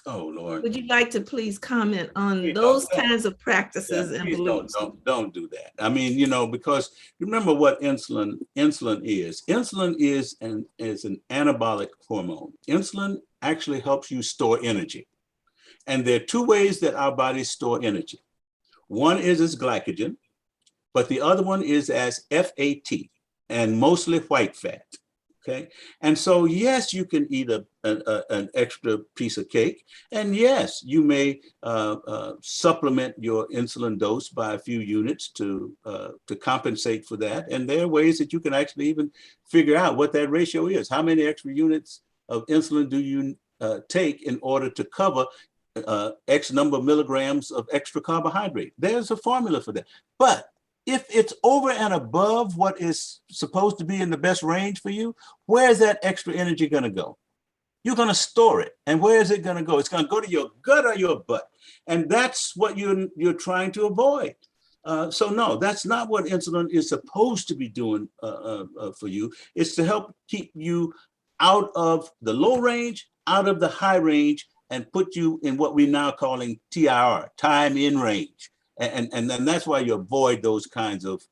Oh, Lord. Would you like to please comment on Please those don't. kinds of practices and Please beliefs? don't do that. I mean, you know, because remember what insulin is. Insulin is an anabolic hormone. Insulin actually helps you store energy. And there are two ways that our bodies store energy. One is as glycogen, but the other one is as FAT, and mostly white fat. Okay. And so, yes, you can eat an extra piece of cake. And yes, you may supplement your insulin dose by a few units to compensate for that. And there are ways that you can actually even figure out what that ratio is. How many extra units of insulin do you take in order to cover X number of milligrams of extra carbohydrate? There's a formula for that. But if it's over and above what is supposed to be in the best range for you, where is that extra energy going to go? You're going to store it. And where is it going to go? It's going to go to your gut or your butt. And that's what you're trying to avoid. So no, that's not what insulin is supposed to be doing for you. It's to help keep you out of the low range, out of the high range, and put you in what we're now calling TIR, time in range. And that's why you avoid those kinds of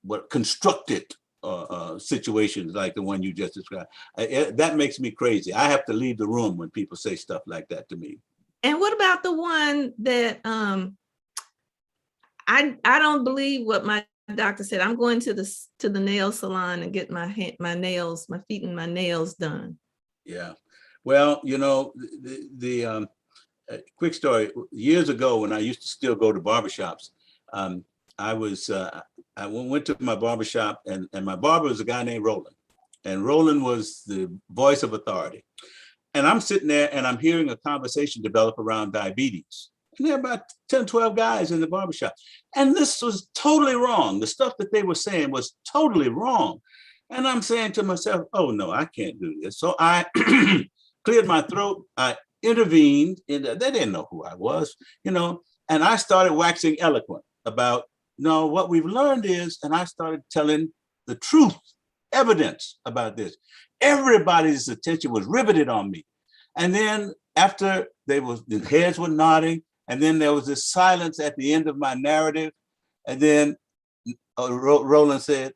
what constructed situations like the one you just described. That makes me crazy. I have to leave the room when people say stuff like that to me. And what about the one that I don't believe what my doctor said. I'm going to the nail salon and get my feet and my nails done. Yeah. Well, you know, the quick story. Years ago, when I used to still go to barbershops, I went to my barbershop, and my barber was a guy named Roland. And Roland was the voice of authority. And I'm sitting there and I'm hearing a conversation develop around diabetes. And there are about 10, 12 guys in the barbershop. And this was totally wrong. The stuff that they were saying was totally wrong. And I'm saying to myself, oh, no, I can't do this. So I cleared my throat. I intervened. They didn't know who I was, you know, and I started waxing eloquent about, no, what we've learned is, and I started telling the truth, evidence about this. Everybody's attention was riveted on me. And then after the heads were nodding, and then there was this silence at the end of my narrative. And then Roland said,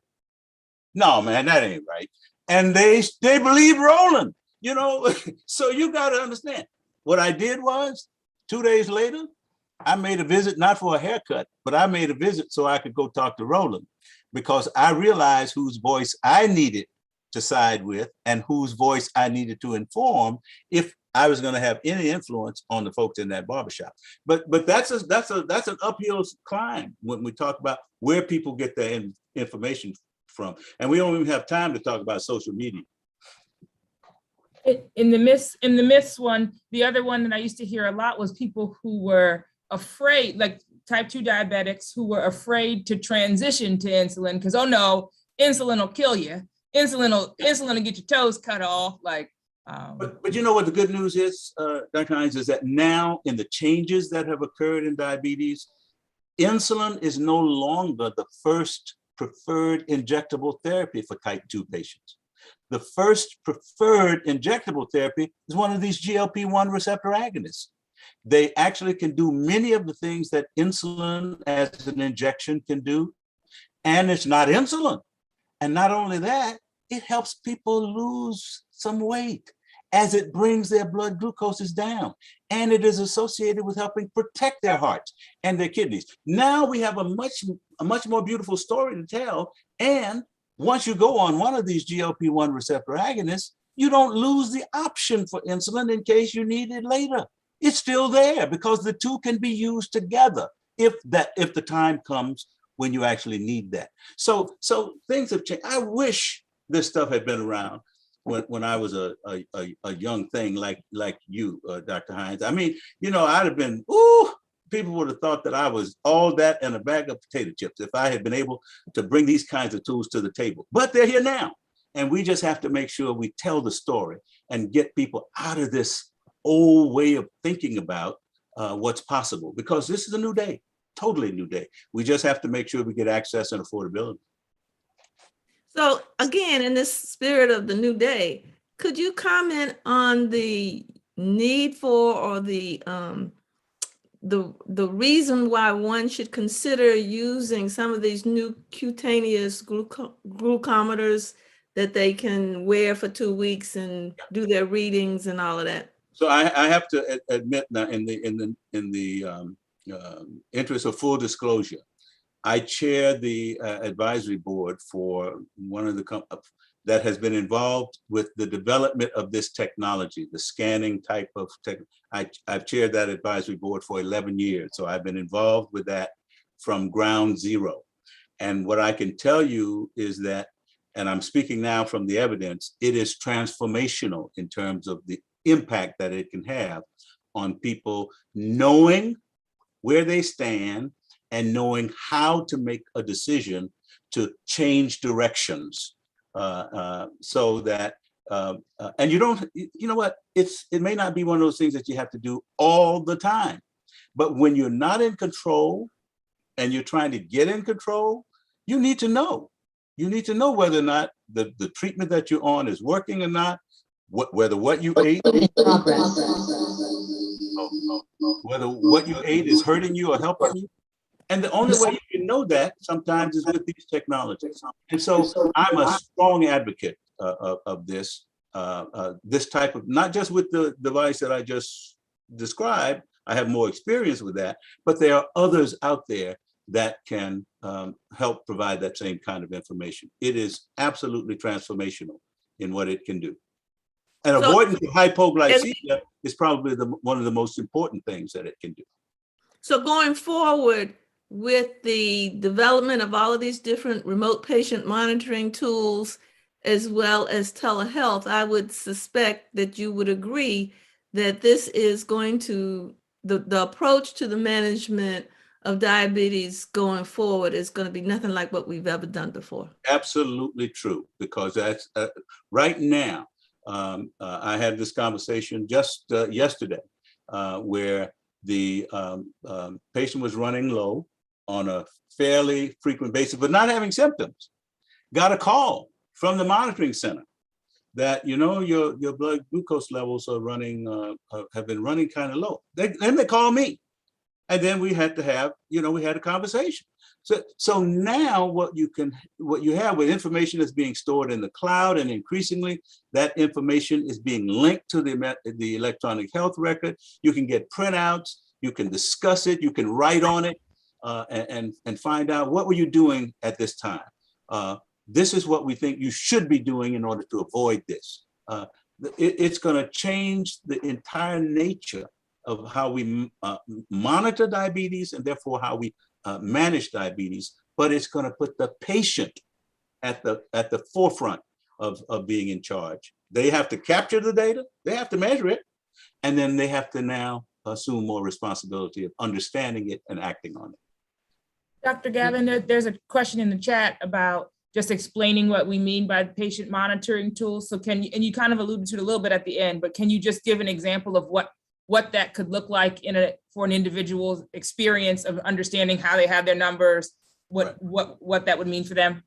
no, man, that ain't right. And they believe Roland, you know. So you got to understand. What I did was 2 days later, I made a visit, not for a haircut, but I made a visit so I could go talk to Roland, because I realized whose voice I needed to side with and whose voice I needed to inform if I was going to have any influence on the folks in that barbershop. But that's an uphill climb when we talk about where people get their information from. And we don't even have time to talk about social media. In the myths one, the other one that I used to hear a lot was people who were afraid, like type 2 diabetics, who were afraid to transition to insulin because, oh no, insulin will kill you. Insulin will get your toes cut off. Like, but you know what the good news is, Dr. Hines, is that now in the changes that have occurred in diabetes, insulin is no longer the first preferred injectable therapy for type 2 patients. The first preferred injectable therapy is one of these GLP-1 receptor agonists. They actually can do many of the things that insulin as an injection can do, and it's not insulin. And not only that, it helps people lose some weight as it brings their blood glucoses down. And it is associated with helping protect their hearts and their kidneys. Now we have a much more beautiful story to tell. And once you go on one of these GLP-1 receptor agonists, you don't lose the option for insulin in case you need it later. It's still there because the two can be used together if the time comes when you actually need that. So things have changed. I wish this stuff had been around when I was a young thing like you, Dr. Hines. I mean, you know, I'd have been, people would have thought that I was all that and a bag of potato chips if I had been able to bring these kinds of tools to the table. But they're here now. And we just have to make sure we tell the story and get people out of this old way of thinking about what's possible, because this is a new day. totally new day. We just have to make sure we get access and affordability. So again, in this spirit of the new day, could you comment on the need for, or the reason why one should consider using some of these new cutaneous glucometers that they can wear for 2 weeks and do their readings and all of that? So I have to admit now, in the interest of full disclosure, I chair the advisory board for one of the companies that has been involved with the development of this technology, the scanning type of tech. I've chaired that advisory board for 11 years. So I've been involved with that from ground zero. And what I can tell you is that, and I'm speaking now from the evidence, it is transformational in terms of the impact that it can have on people knowing where they stand and knowing how to make a decision to change directions. So that, and you don't, you know what, it may not be one of those things that you have to do all the time, but when you're not in control and you're trying to get in control, you need to know. You need to know whether or not the treatment that you're on is working or not, whether what you ate, whether what you ate is hurting you or helping you. And the only way you can know that sometimes is with these technologies. And so I'm a strong advocate of this type of, not just with the device that I just described, I have more experience with that, but there are others out there that can help provide that same kind of information. It is absolutely transformational in what it can do. And avoidance of hypoglycemia is probably one of the most important things that it can do. So going forward, with the development of all of these different remote patient monitoring tools, as well as telehealth, I would suspect that you would agree that this is going to, the approach to the management of diabetes going forward is going to be nothing like what we've ever done before. Absolutely true, because that's right now. I had this conversation just yesterday where the patient was running low on a fairly frequent basis, but not having symptoms. Got a call from the monitoring center that, you know, your blood glucose levels are running, have been running kind of low. Then they call me. And then we had to have, you know, we had a conversation. So now what you have with information that's being stored in the cloud, and increasingly that information is being linked to the electronic health record. You can get printouts, you can discuss it, you can write on it, and find out what were you doing at this time. This is what we think you should be doing in order to avoid this. It's going to change the entire nature of how we monitor diabetes, and therefore how we manage diabetes, but it's going to put the patient at the forefront of being in charge. They have to capture the data, they have to measure it, and then they have to now assume more responsibility of understanding it and acting on it. Dr. Gavin, there's a question in the chat about just explaining what we mean by patient monitoring tools. So can you, and you kind of alluded to it a little bit at the end, but can you just give an example of what that could look like for an individual's experience of understanding how they have their numbers, what that would mean for them?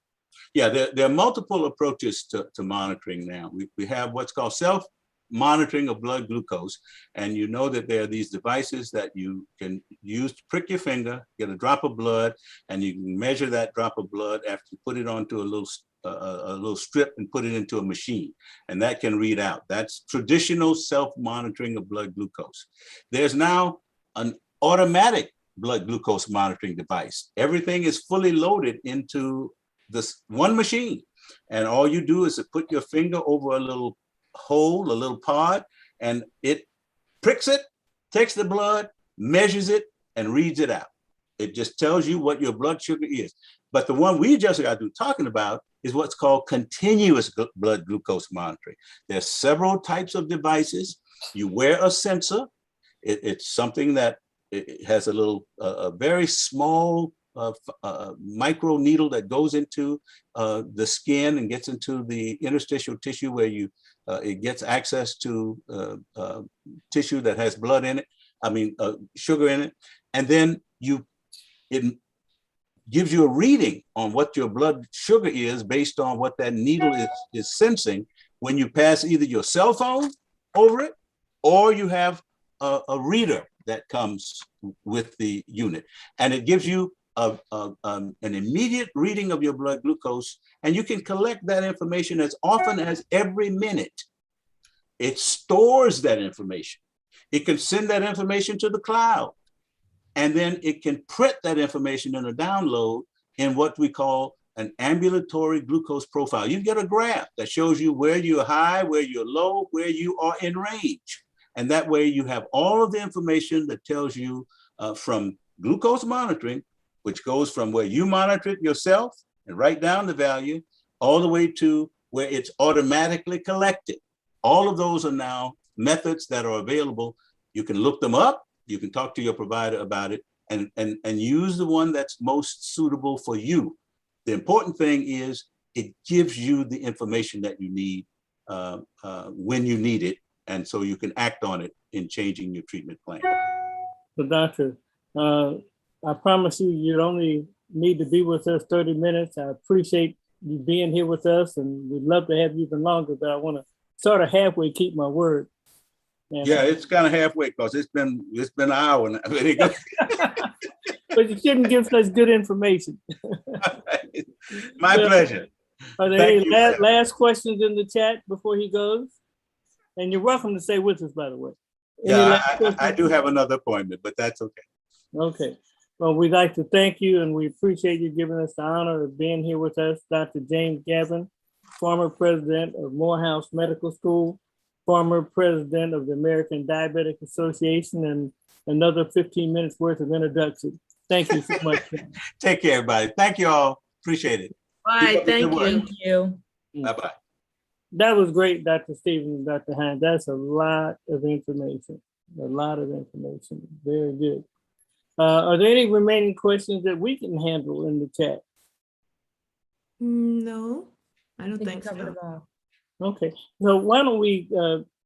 Yeah, there are multiple approaches to monitoring now. We have what's called self-monitoring of blood glucose. And you know that there are these devices that you can use to prick your finger, get a drop of blood, and you can measure that drop of blood after you put it onto a little strip and put it into a machine, and that can read out. That's traditional self-monitoring of blood glucose. There's now an automatic blood glucose monitoring device. Everything is fully loaded into this one machine, and all you do is to put your finger over a little hole, a little pod, and it pricks it, takes the blood, measures it, and reads it out. It just tells you what your blood sugar is. But the one we just got through talking about is what's called continuous blood glucose monitoring. There's several types of devices. You wear a sensor. It's something that it has a very small micro needle that goes into the skin and gets into the interstitial tissue where it gets access to tissue that has blood in it, sugar in it. And then you it gives you a reading on what your blood sugar is based on what that needle is sensing when you pass either your cell phone over it or you have a reader that comes with the unit. And it gives you an immediate reading of your blood glucose, and you can collect that information as often as every minute. It stores that information. It can send that information to the cloud, and then it can print that information in a download in what we call an ambulatory glucose profile. You get a graph that shows you where you're high, where you're low, where you are in range. And that way you have all of the information that tells you from glucose monitoring, which goes from where you monitor it yourself and write down the value, all the way to where it's automatically collected. All of those are now methods that are available. You can look them up, you can talk to your provider about it, and use the one that's most suitable for you. The important thing is it gives you the information that you need when you need it, and so you can act on it in changing your treatment plan. So doctor, I promise you, you only need to be with us 30 minutes. I appreciate you being here with us, and we'd love to have you even longer, but I want to sort of halfway keep my word. And, yeah, it's kind of halfway because it's been an hour now. But you shouldn't give such good information. My pleasure. Are there any last questions in the chat before he goes? And you're welcome to stay with us, by the way. Yeah, I do have another appointment, but that's okay. Okay. Well, we'd like to thank you, and we appreciate you giving us the honor of being here with us. Dr. James Gavin, former president of Morehouse Medical School, former president of the American Diabetic Association, and another 15 minutes worth of introduction. Thank you so much. Take care, everybody. Thank you all. Appreciate it. Bye. Thank you. Thank you. Bye-bye. That was great, Dr. Stephen and Dr. Hines. That's a lot of information. A lot of information. Very good. Are there any remaining questions that we can handle in the chat? No, I don't think covered so. it all. Okay, so why don't we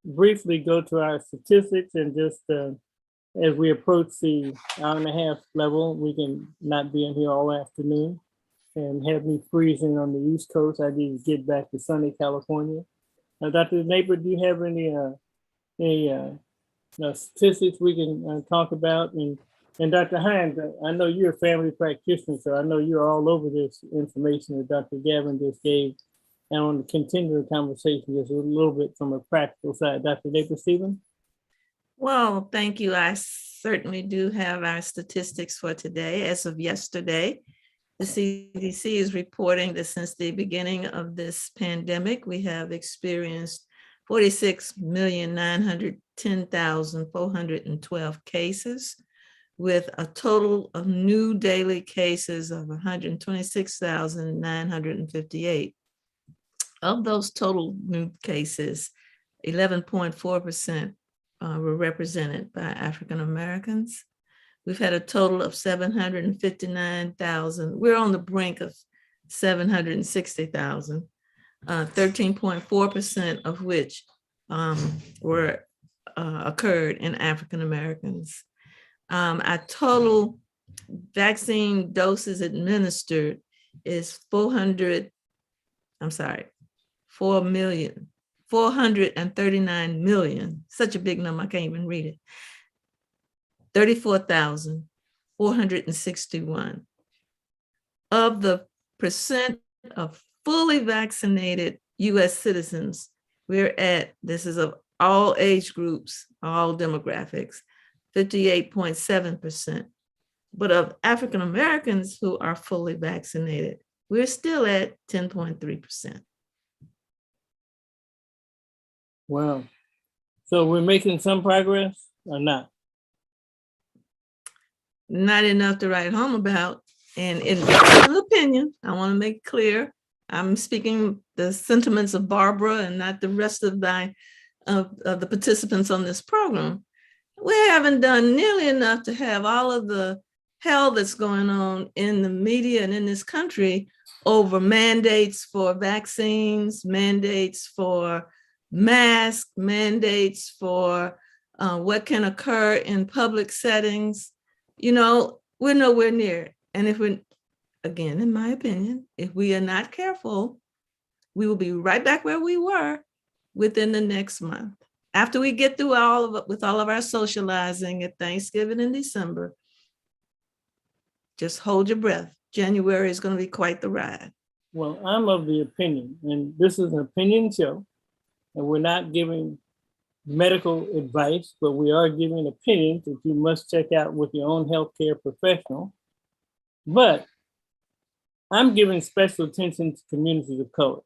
briefly go to our statistics, and just as we approach the hour-and-a-half level, we can not be in here all afternoon and have me freezing on the East Coast. I need to get back to sunny California. Dr. Neighbor, do you have any statistics we can talk about? And Dr. Hines, I know you're a family practitioner, so I know you're all over this information that Dr. Gavin just gave. And I want to continue the conversation just a little bit from a practical side. Dr. Neighbor Stephen? Well, thank you. I certainly do have our statistics for today. As of yesterday, the CDC is reporting that since the beginning of this pandemic, we have experienced 46,910,412 cases, with a total of new daily cases of 126,958. Of those total new cases, 11.4% were represented by African Americans. We've had a total of 759,000. We're on the brink of 760,000, 13.4% of which were occurred in African Americans. Our total vaccine doses administered is 439 million, such a big number, I can't even read it, 34,461. Of the percent of fully vaccinated US citizens, we're at, this is of all age groups, all demographics, 58.7%. But of African Americans who are fully vaccinated, we're still at 10.3%. Wow. So we're making some progress or not? Not enough to write home about. And in my opinion, I want to make clear, I'm speaking the sentiments of Barbara and not the rest of the participants on this program. We haven't done nearly enough to have all of the hell that's going on in the media and in this country over mandates for vaccines, mandates for masks, mandates for what can occur in public settings. You know, we're nowhere near it. And if we're, again, in my opinion, if we are not careful, we will be right back where we were within the next month. After we get through all of it, with all of our socializing at Thanksgiving in December, just hold your breath. January is going to be quite the ride. Well, I'm of the opinion, and this is an opinion show, and we're not giving medical advice, but we are giving opinions that you must check out with your own healthcare professional. But I'm giving special attention to communities of color.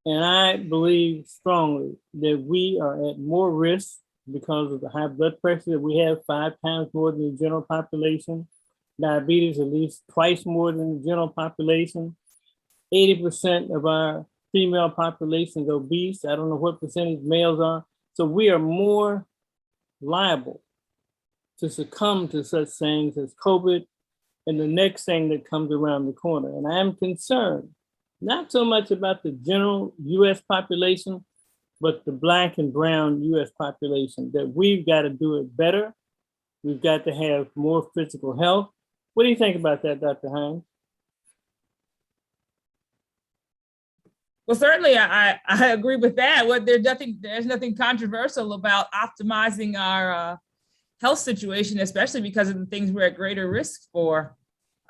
And I believe strongly that we are at more risk because of the high blood pressure that we have 5 times more than the general population, diabetes at least twice more than the general population. 80% of our female population is obese. I don't know what percentage males are. So we are more liable to succumb to such things as COVID and the next thing that comes around the corner. And I am concerned, not so much about the general US population, but the Black and brown US population, that we've got to do it better. We've got to have more physical health. What do you think about that, Dr. Hines? Well, certainly I agree with that. There's nothing controversial about optimizing our health situation, especially because of the things we're at greater risk for.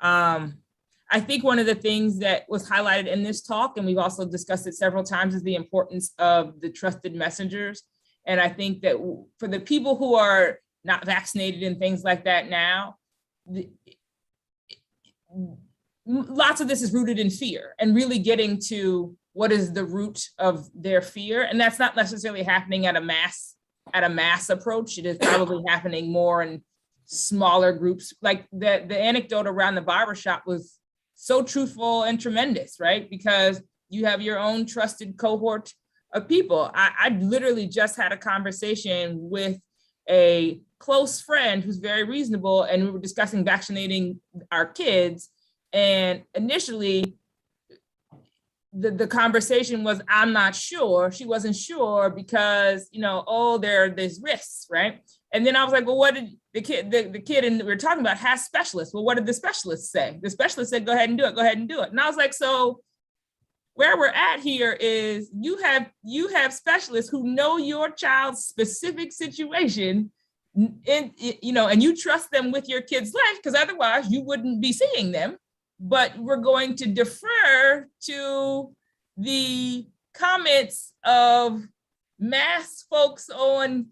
I think one of the things that was highlighted in this talk, and we've also discussed it several times, is the importance of the trusted messengers. And I think that for the people who are not vaccinated and things like that now, lots of this is rooted in fear and really getting to what is the root of their fear. And that's not necessarily happening at a mass approach. It is probably happening more in smaller groups. Like the anecdote around the barbershop was so truthful and tremendous, right? Because you have your own trusted cohort of people. I literally just had a conversation with a close friend who's very reasonable, and we were discussing vaccinating our kids. And initially, the conversation was, I'm not sure. She wasn't sure because, there's risks, right? And then I was like, well, what did the kid and we were talking about has specialists. Well, what did the specialists say? The specialist said, go ahead and do it. And I was like, so where we're at here is you have specialists who know your child's specific situation, and you trust them with your kid's life, because otherwise you wouldn't be seeing them. But we're going to defer to the comments of mass folks on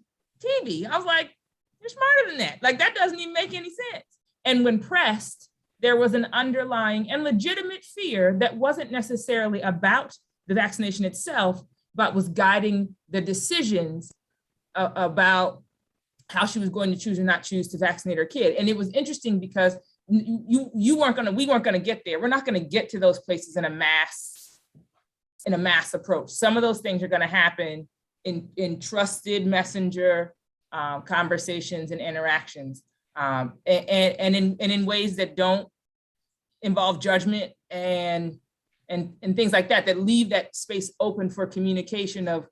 TV. I was like, you're smarter than that. Like, that doesn't even make any sense. And when pressed, there was an underlying and legitimate fear that wasn't necessarily about the vaccination itself, but was guiding the decisions about how she was going to choose or not choose to vaccinate her kid. And it was interesting because we weren't gonna get there. We're not gonna get to those places in a mass approach. Some of those things are gonna happen in trusted messenger conversations and interactions, and in ways that don't involve judgment and things like that leave that space open for communication of,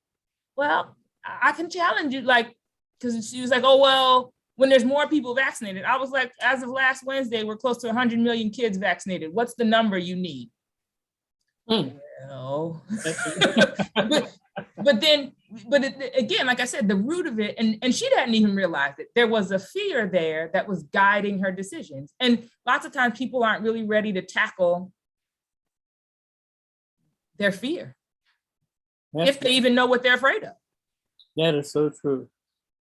well, I can challenge you, like, because she was like, oh, well, when there's more people vaccinated. I was like, as of last Wednesday, we're close to 100 million kids vaccinated. What's the number you need? Well, but again, like I said, the root of it, and she didn't even realize it. There was a fear there that was guiding her decisions. And lots of times people aren't really ready to tackle their fear, if they even know what they're afraid of. That is so true.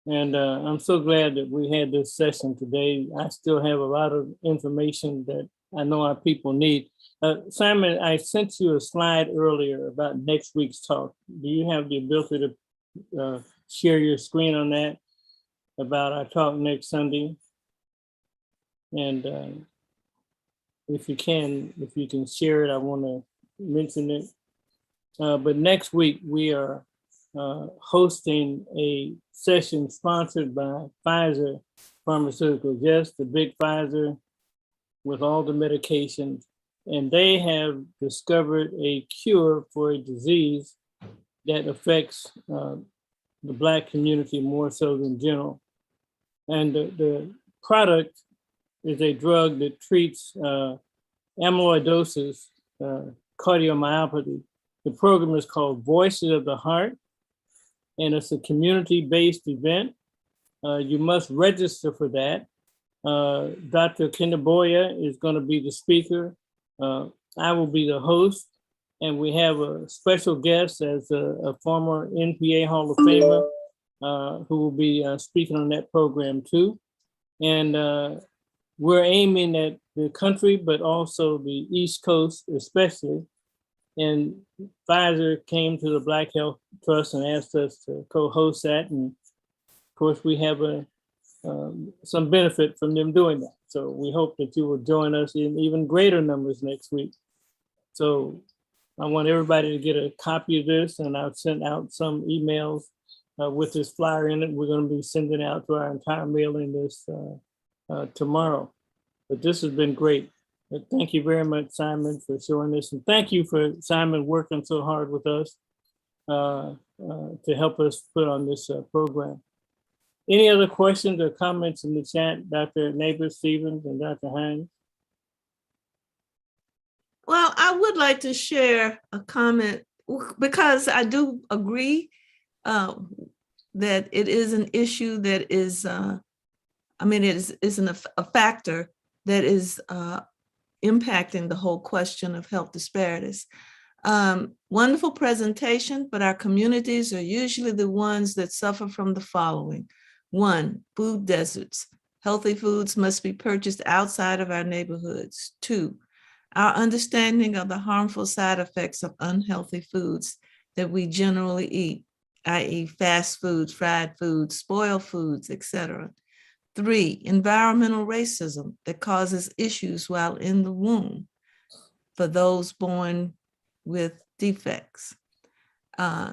And I'm so glad that we had this session today. I still have a lot of information that I know our people need. Simon, I sent you a slide earlier about next week's talk. Do you have the ability to share your screen on that about our talk next Sunday? And if you can share it, I want to mention it. But next week we are hosting a session sponsored by Pfizer Pharmaceuticals. Yes, the big Pfizer with all the medications. And they have discovered a cure for a disease that affects the Black community more so than general. And the product is a drug that treats amyloidosis, cardiomyopathy. The program is called Voices of the Heart, and it's a community-based event. You must register for that. Dr. Kendaboya is going to be the speaker. I will be the host, and we have a special guest as a former NPA Hall of Famer who will be speaking on that program too. And we're aiming at the country, but also the East Coast especially. And Pfizer came to the Black Health Trust and asked us to co-host that. And of course, we have some benefit from them doing that. So we hope that you will join us in even greater numbers next week. So I want everybody to get a copy of this, and I've sent out some emails with this flyer in it. We're going to be sending out to our entire mailing list tomorrow. But this has been great. But thank you very much, Simon, for showing this. And thank you for Simon working so hard with us to help us put on this program. Any other questions or comments in the chat, Dr. Neighbor-Stevens and Dr. Hines? Well, I would like to share a comment because I do agree that it is an issue that is, it isn't a factor that is impacting the whole question of health disparities. Wonderful presentation, but our communities are usually the ones that suffer from the following. 1, food deserts. Healthy foods must be purchased outside of our neighborhoods. 2, our understanding of the harmful side effects of unhealthy foods that we generally eat, i.e. fast foods, fried foods, spoiled foods, etc. 3, environmental racism that causes issues while in the womb for those born with defects.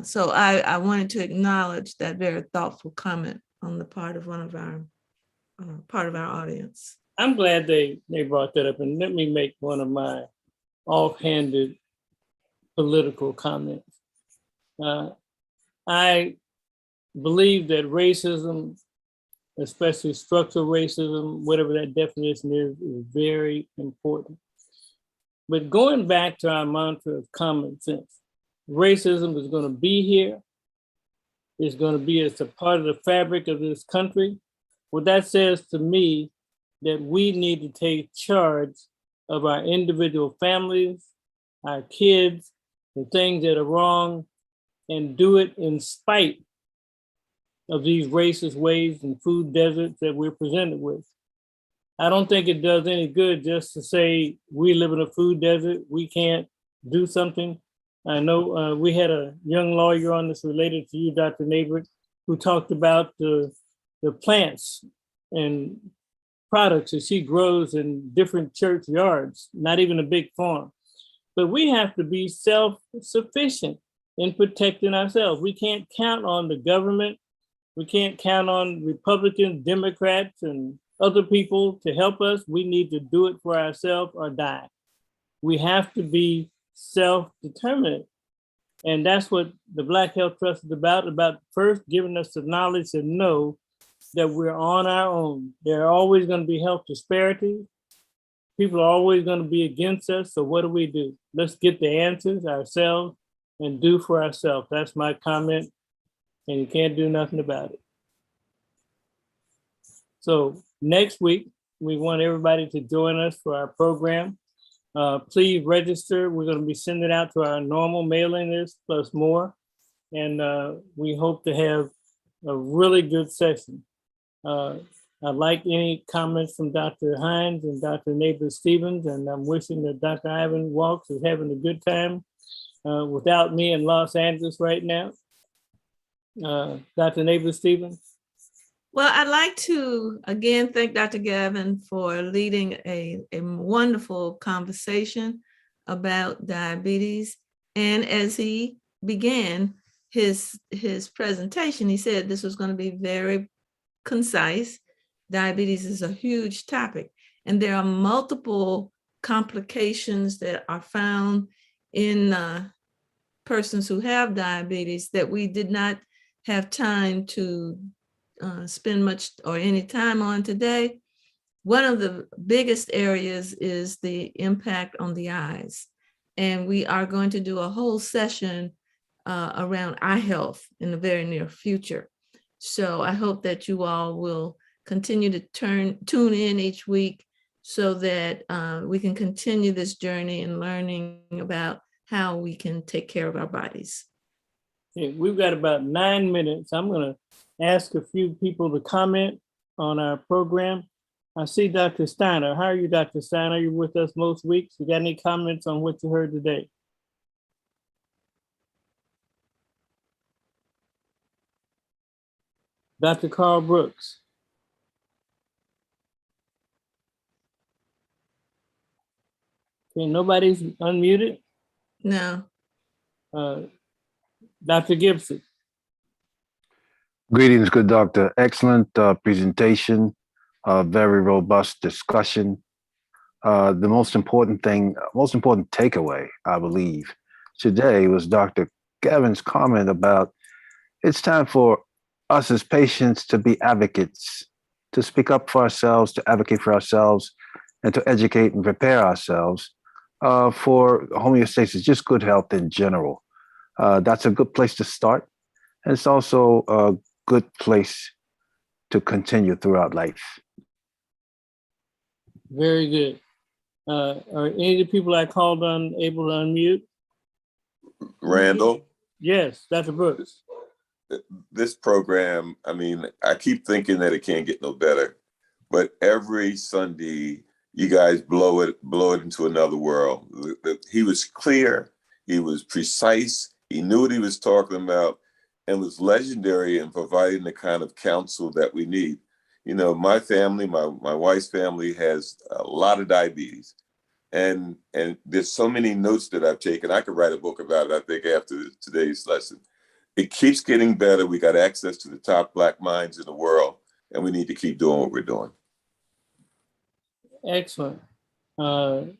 So I wanted to acknowledge that very thoughtful comment on the part of one of our audience. I'm glad they brought that up, and let me make one of my offhanded political comments. I believe that racism, especially structural racism, whatever that definition is very important. But going back to our mantra of common sense, racism is going to be here. It's going to be as a part of the fabric of this country. What that says to me that we need to take charge of our individual families, our kids, the things that are wrong, and do it in spite of these racist ways and food deserts that we're presented with. I don't think it does any good just to say we live in a food desert, we can't do something. I know we had a young lawyer on this related to you, Dr. Neighbor, who talked about the plants and products that she grows in different church yards, not even a big farm. But we have to be self-sufficient in protecting ourselves. We can't count on the government. We can't count on Republicans, Democrats, and other people to help us. We need to do it for ourselves or die. We have to be self-determined. And that's what the Black Health Trust is about first giving us the knowledge to know that we're on our own. There are always going to be health disparities. People are always going to be against us. So what do? Let's get the answers ourselves and do for ourselves. That's my comment. And you can't do nothing about it. So next week, we want everybody to join us for our program. Please register. We're going to be sending out to our normal mailing list plus more. And we hope to have a really good session. I'd like any comments from Dr. Hines and Dr. Neighbor-Stevens, and I'm wishing that Dr. Ivan Walks is having a good time without me in Los Angeles right now. Dr. Neighbor-Stevens? Well, I'd like to again thank Dr. Gavin for leading a wonderful conversation about diabetes. And as he began his presentation, he said this was going to be very concise. Diabetes is a huge topic, and there are multiple complications that are found in persons who have diabetes that we did not have time to spend much or any time on today. one of the biggest areas is the impact on the eyes. And we are going to do a whole session around eye health in the very near future. So I hope that you all will continue to tune in each week so that we can continue this journey and learning about how we can take care of our bodies. Okay, we've got about 9 minutes. I'm going to ask a few people to comment on our program. I see Dr. Steiner. How are you, Dr. Steiner? You're with us most weeks. You got any comments on what you heard today? Dr. Carl Brooks. Okay, nobody's unmuted. No. Dr. Gibson. Greetings, good doctor. Excellent presentation, very robust discussion. The most important takeaway, I believe, today was Dr. Kevin's comment about it's time for us as patients to be advocates, to speak up for ourselves, to advocate for ourselves, and to educate and prepare ourselves for homeostasis, just good health in general. That's a good place to start. And it's also a good place to continue throughout life. Very good. Are any of the people I called on able to unmute? Randall? Yes, Dr. Brooks. This program, I mean, I keep thinking that it can't get no better, but every Sunday, you guys blow it into another world. He was clear, he was precise, he knew what he was talking about, and was legendary in providing the kind of counsel that we need. You know, my family, my wife's family has a lot of diabetes. And there's so many notes that I've taken. I could write a book about it, I think, after today's lesson. It keeps getting better. We got access to the top Black minds in the world, and we need to keep doing what we're doing. Excellent. Dr.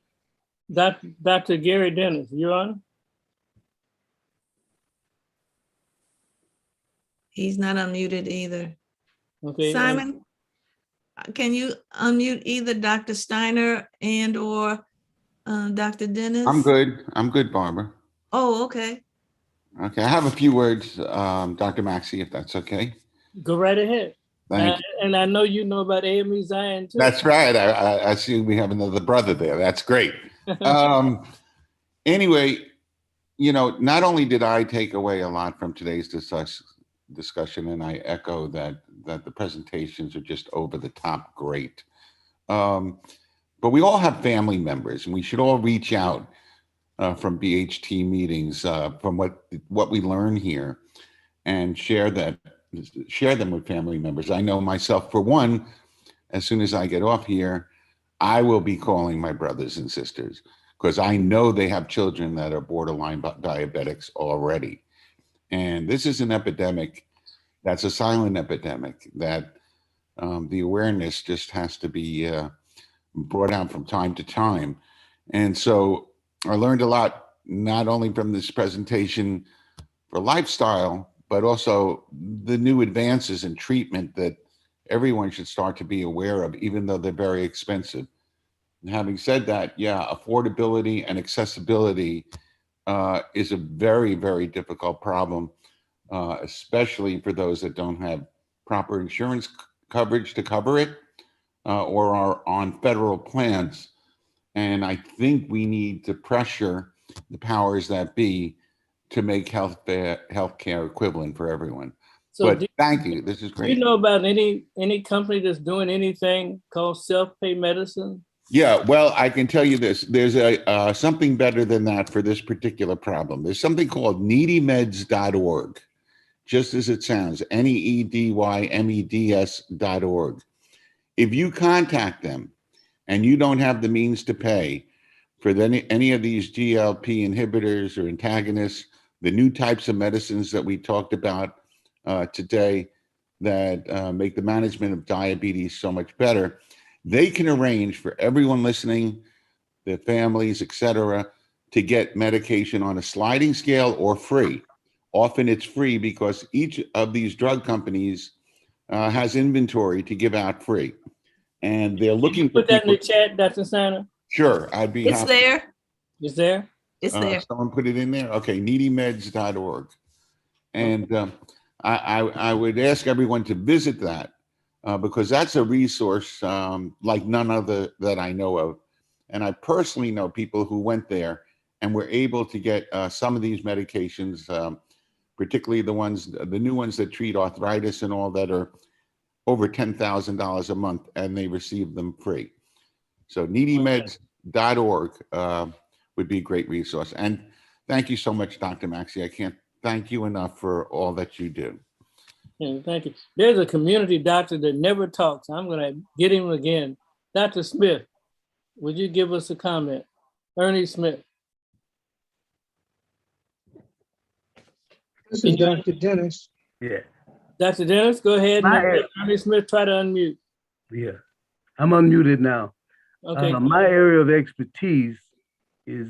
Gary Dennis, you on? He's not unmuted either. Okay. Simon, can you unmute either Dr. Steiner and or Dr. Dennis? I'm good, Barbara. Oh, okay. Okay, I have a few words, Dr. Maxey, if that's okay. Go right ahead. Thank you. And I know you know about AME Zion too. That's right. I see we have another brother there. That's great. Anyway, you know, not only did I take away a lot from today's discussion, and I echo that the presentations are just over the top great. But we all have family members, and we should all reach out from BHT meetings, from what we learn here, and share them with family members. I know myself, for one, as soon as I get off here, I will be calling my brothers and sisters, because I know they have children that are borderline diabetics already. And this is an epidemic that's a silent epidemic that the awareness just has to be brought out from time to time. And so I learned a lot, not only from this presentation for lifestyle, but also the new advances in treatment that everyone should start to be aware of, even though they're very expensive. And having said that, yeah, affordability and accessibility is a very, very difficult problem, especially for those that don't have proper insurance coverage to cover it or are on federal plans. And I think we need to pressure the powers that be to make healthcare equivalent for everyone. So but thank you. This is great. Do you know about any company that's doing anything called self-pay medicine? Yeah, well, I can tell you this. There's something better than that for this particular problem. There's something called needymeds.org, just as it sounds, NEEDYMEDS.org. If you contact them and you don't have the means to pay for any of these GLP inhibitors or antagonists, the new types of medicines that we talked about today that make the management of diabetes so much better, they can arrange for everyone listening, their families, etc., to get medication on a sliding scale or free. Often it's free because each of these drug companies has inventory to give out free. and they're looking for Put that in people. the chat, Dr. Santa. Sure, I'd be It's happy. there. Is there? It's there. Someone put it in there? Okay, needymeds.org. And I would ask everyone to visit that because that's a resource like none other that I know of. And I personally know people who went there and were able to get some of these medications, particularly the new ones that treat arthritis and all that are over $10,000 a month, and they receive them free. So needymeds.org would be a great resource. And thank you so much, Dr. Maxey. I can't thank you enough for all that you do. Yeah, thank you. There's a community doctor that never talks. I'm going to get him again. Dr. Smith, would you give us a comment? Ernie Smith. This is Dr. Dennis. Yeah. Dr. Dennis, go ahead. My- Ernie Smith, try to unmute. Yeah, I'm unmuted now. Okay. My area of expertise is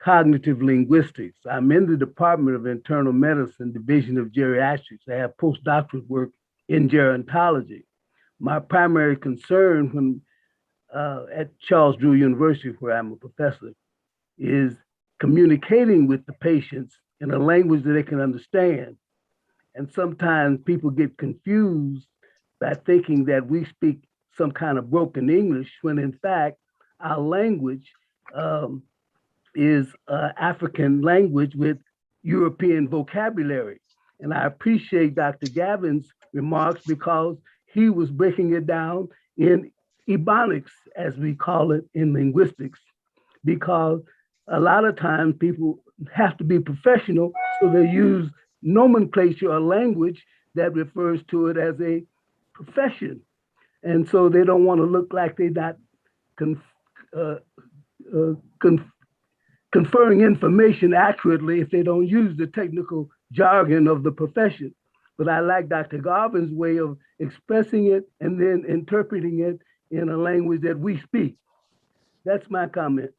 cognitive linguistics. I'm in the Department of Internal Medicine, Division of Geriatrics. I have postdoctoral work in gerontology. My primary concern when at Charles Drew University, where I'm a professor, is communicating with the patients in a language that they can understand. And sometimes people get confused by thinking that we speak some kind of broken English, when in fact, our language is African language with European vocabulary. And I appreciate Dr. Gavin's remarks because he was breaking it down in Ebonics, as we call it in linguistics, because a lot of times people have to be professional, so they use nomenclature or language that refers to it as a profession. And so they don't want to look like they're not conferring information accurately if they don't use the technical jargon of the profession. But I like Dr. Garvin's way of expressing it and then interpreting it in a language that we speak. That's my comment.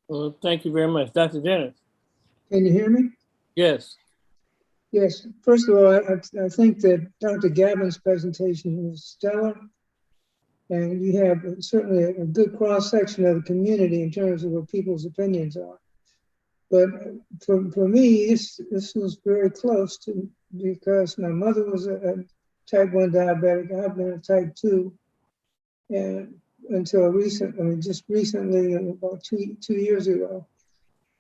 Well, thank you very much. Dr. Dennis. Can you hear me? Yes. Yes. First of all, I think that Dr. Gavin's presentation was stellar. And you have certainly a good cross-section of the community in terms of what people's opinions are. But for me, this was very close to, because my mother was a type 1 diabetic. I've been a type 2. And until just recently, about two years ago.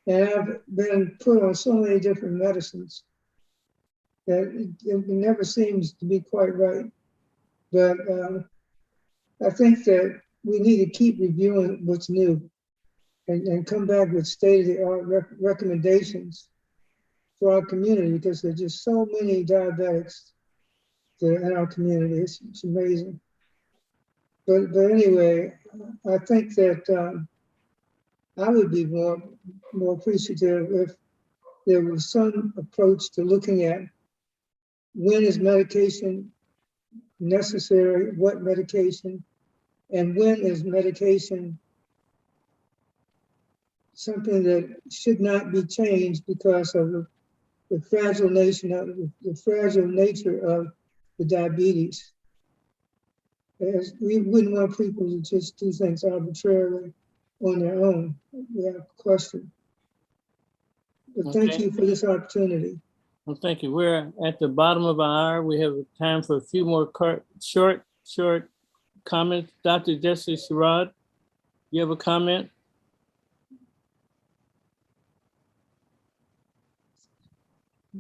And I've been put on so many different medicines that it never seems to be quite right. But I think that we need to keep reviewing what's new and come back with state-of-the-art recommendations for our community, because there are just so many diabetics that are in our community. It's amazing. But anyway, I think that I would be more appreciative if there was some approach to looking at when is medication necessary, what medication, and when is medication something that should not be changed because of the fragile nature of the diabetes. As we wouldn't want people to just do things arbitrarily on their own without question. But thank you for this opportunity. Well, thank you. We're at the bottom of our hour. We have time for a few more short comments. Dr. Jesse Sherrod, you have a comment?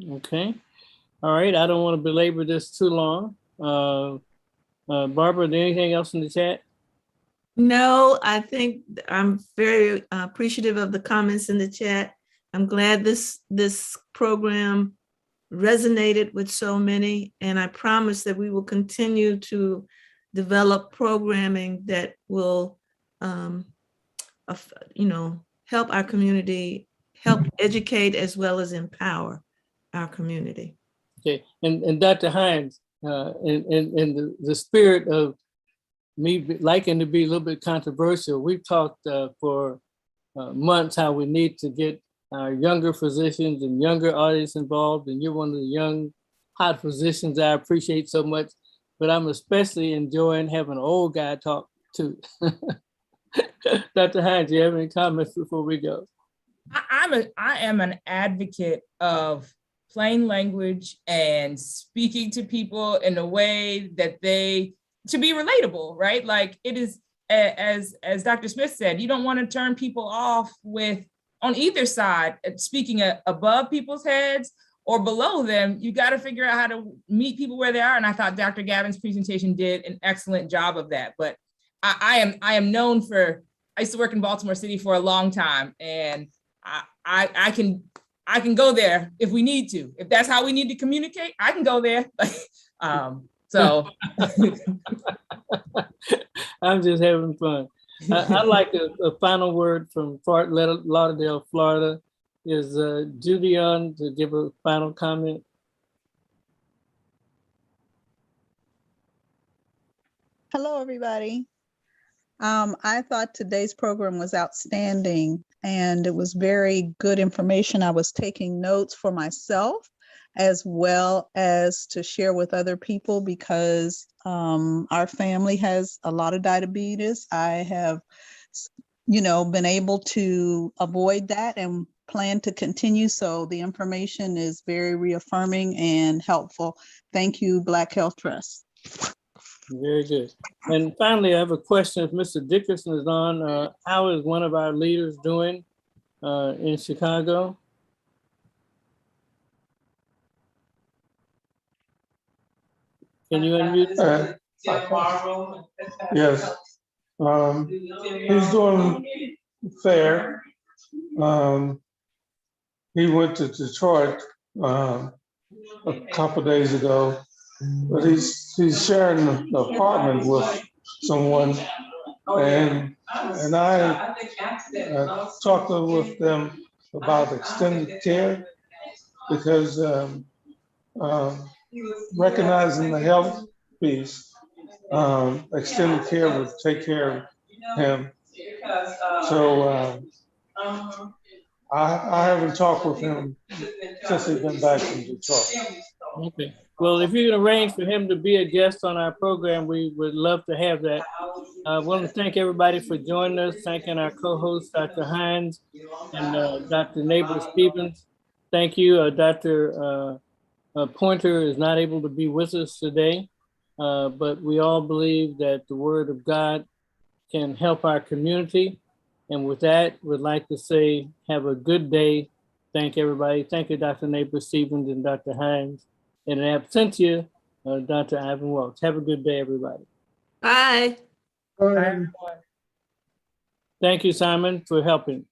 Okay. All right. I don't want to belabor this too long. Barbara, is there anything else in the chat? No, I think I'm very appreciative of the comments in the chat. I'm glad this program resonated with so many, and I promise that we will continue to develop programming that will, help our community, help educate as well as empower our community. Okay, and Dr. Hines, in the spirit of me liking to be a little bit controversial, we've talked for months how we need to get our younger physicians and younger audience involved, and you're one of the young, hot physicians I appreciate so much, but I'm especially enjoying having an old guy talk too. Dr. Hines, do you have any comments before we go? I am an advocate of plain language and speaking to people in a way that to be relatable, right? Like it is, as Dr. Smith said, you don't want to turn people off on either side, speaking above people's heads or below them. You got to figure out how to meet people where they are. And I thought Dr. Gavin's presentation did an excellent job of that. But I am known for, I used to work in Baltimore City for a long time, and I can go there if we need to. If that's how we need to communicate, I can go there. So I'm just having fun. I'd like a final word from Fort Lauderdale, Florida. Is Judy on to give a final comment? Hello, everybody. I thought today's program was outstanding and it was very good information. I was taking notes for myself as well as to share with other people because our family has a lot of diabetes. I have, been able to avoid that and plan to continue. So the information is very reaffirming and helpful. Thank you, Black Health Trust. Very good. And finally, I have a question. If Mr. Dickerson is on, how is one of our leaders doing in Chicago? Can you unmute? Yes. He's doing fair. He went to Detroit a couple days ago, but he's sharing an apartment with someone, and I talked with them about extended care because recognizing the health piece, extended care would take care of him. So I haven't talked with him since he's been back from Detroit. Okay. Well, if you can arrange for him to be a guest on our program, we would love to have that. I want to thank everybody for joining us, thanking our co-hosts, Dr. Hines and Dr. Neighbor Stevens. Thank you. Dr. Pointer is not able to be with us today, but we all believe that the Word of God can help our community. And with that, we'd like to say, have a good day. Thank everybody. Thank you, Dr. Neighbor Stevens and Dr. Hines. And in absentia, Dr. Ivan Welch. Have a good day, everybody. Bye. Thank you, Simon, for helping.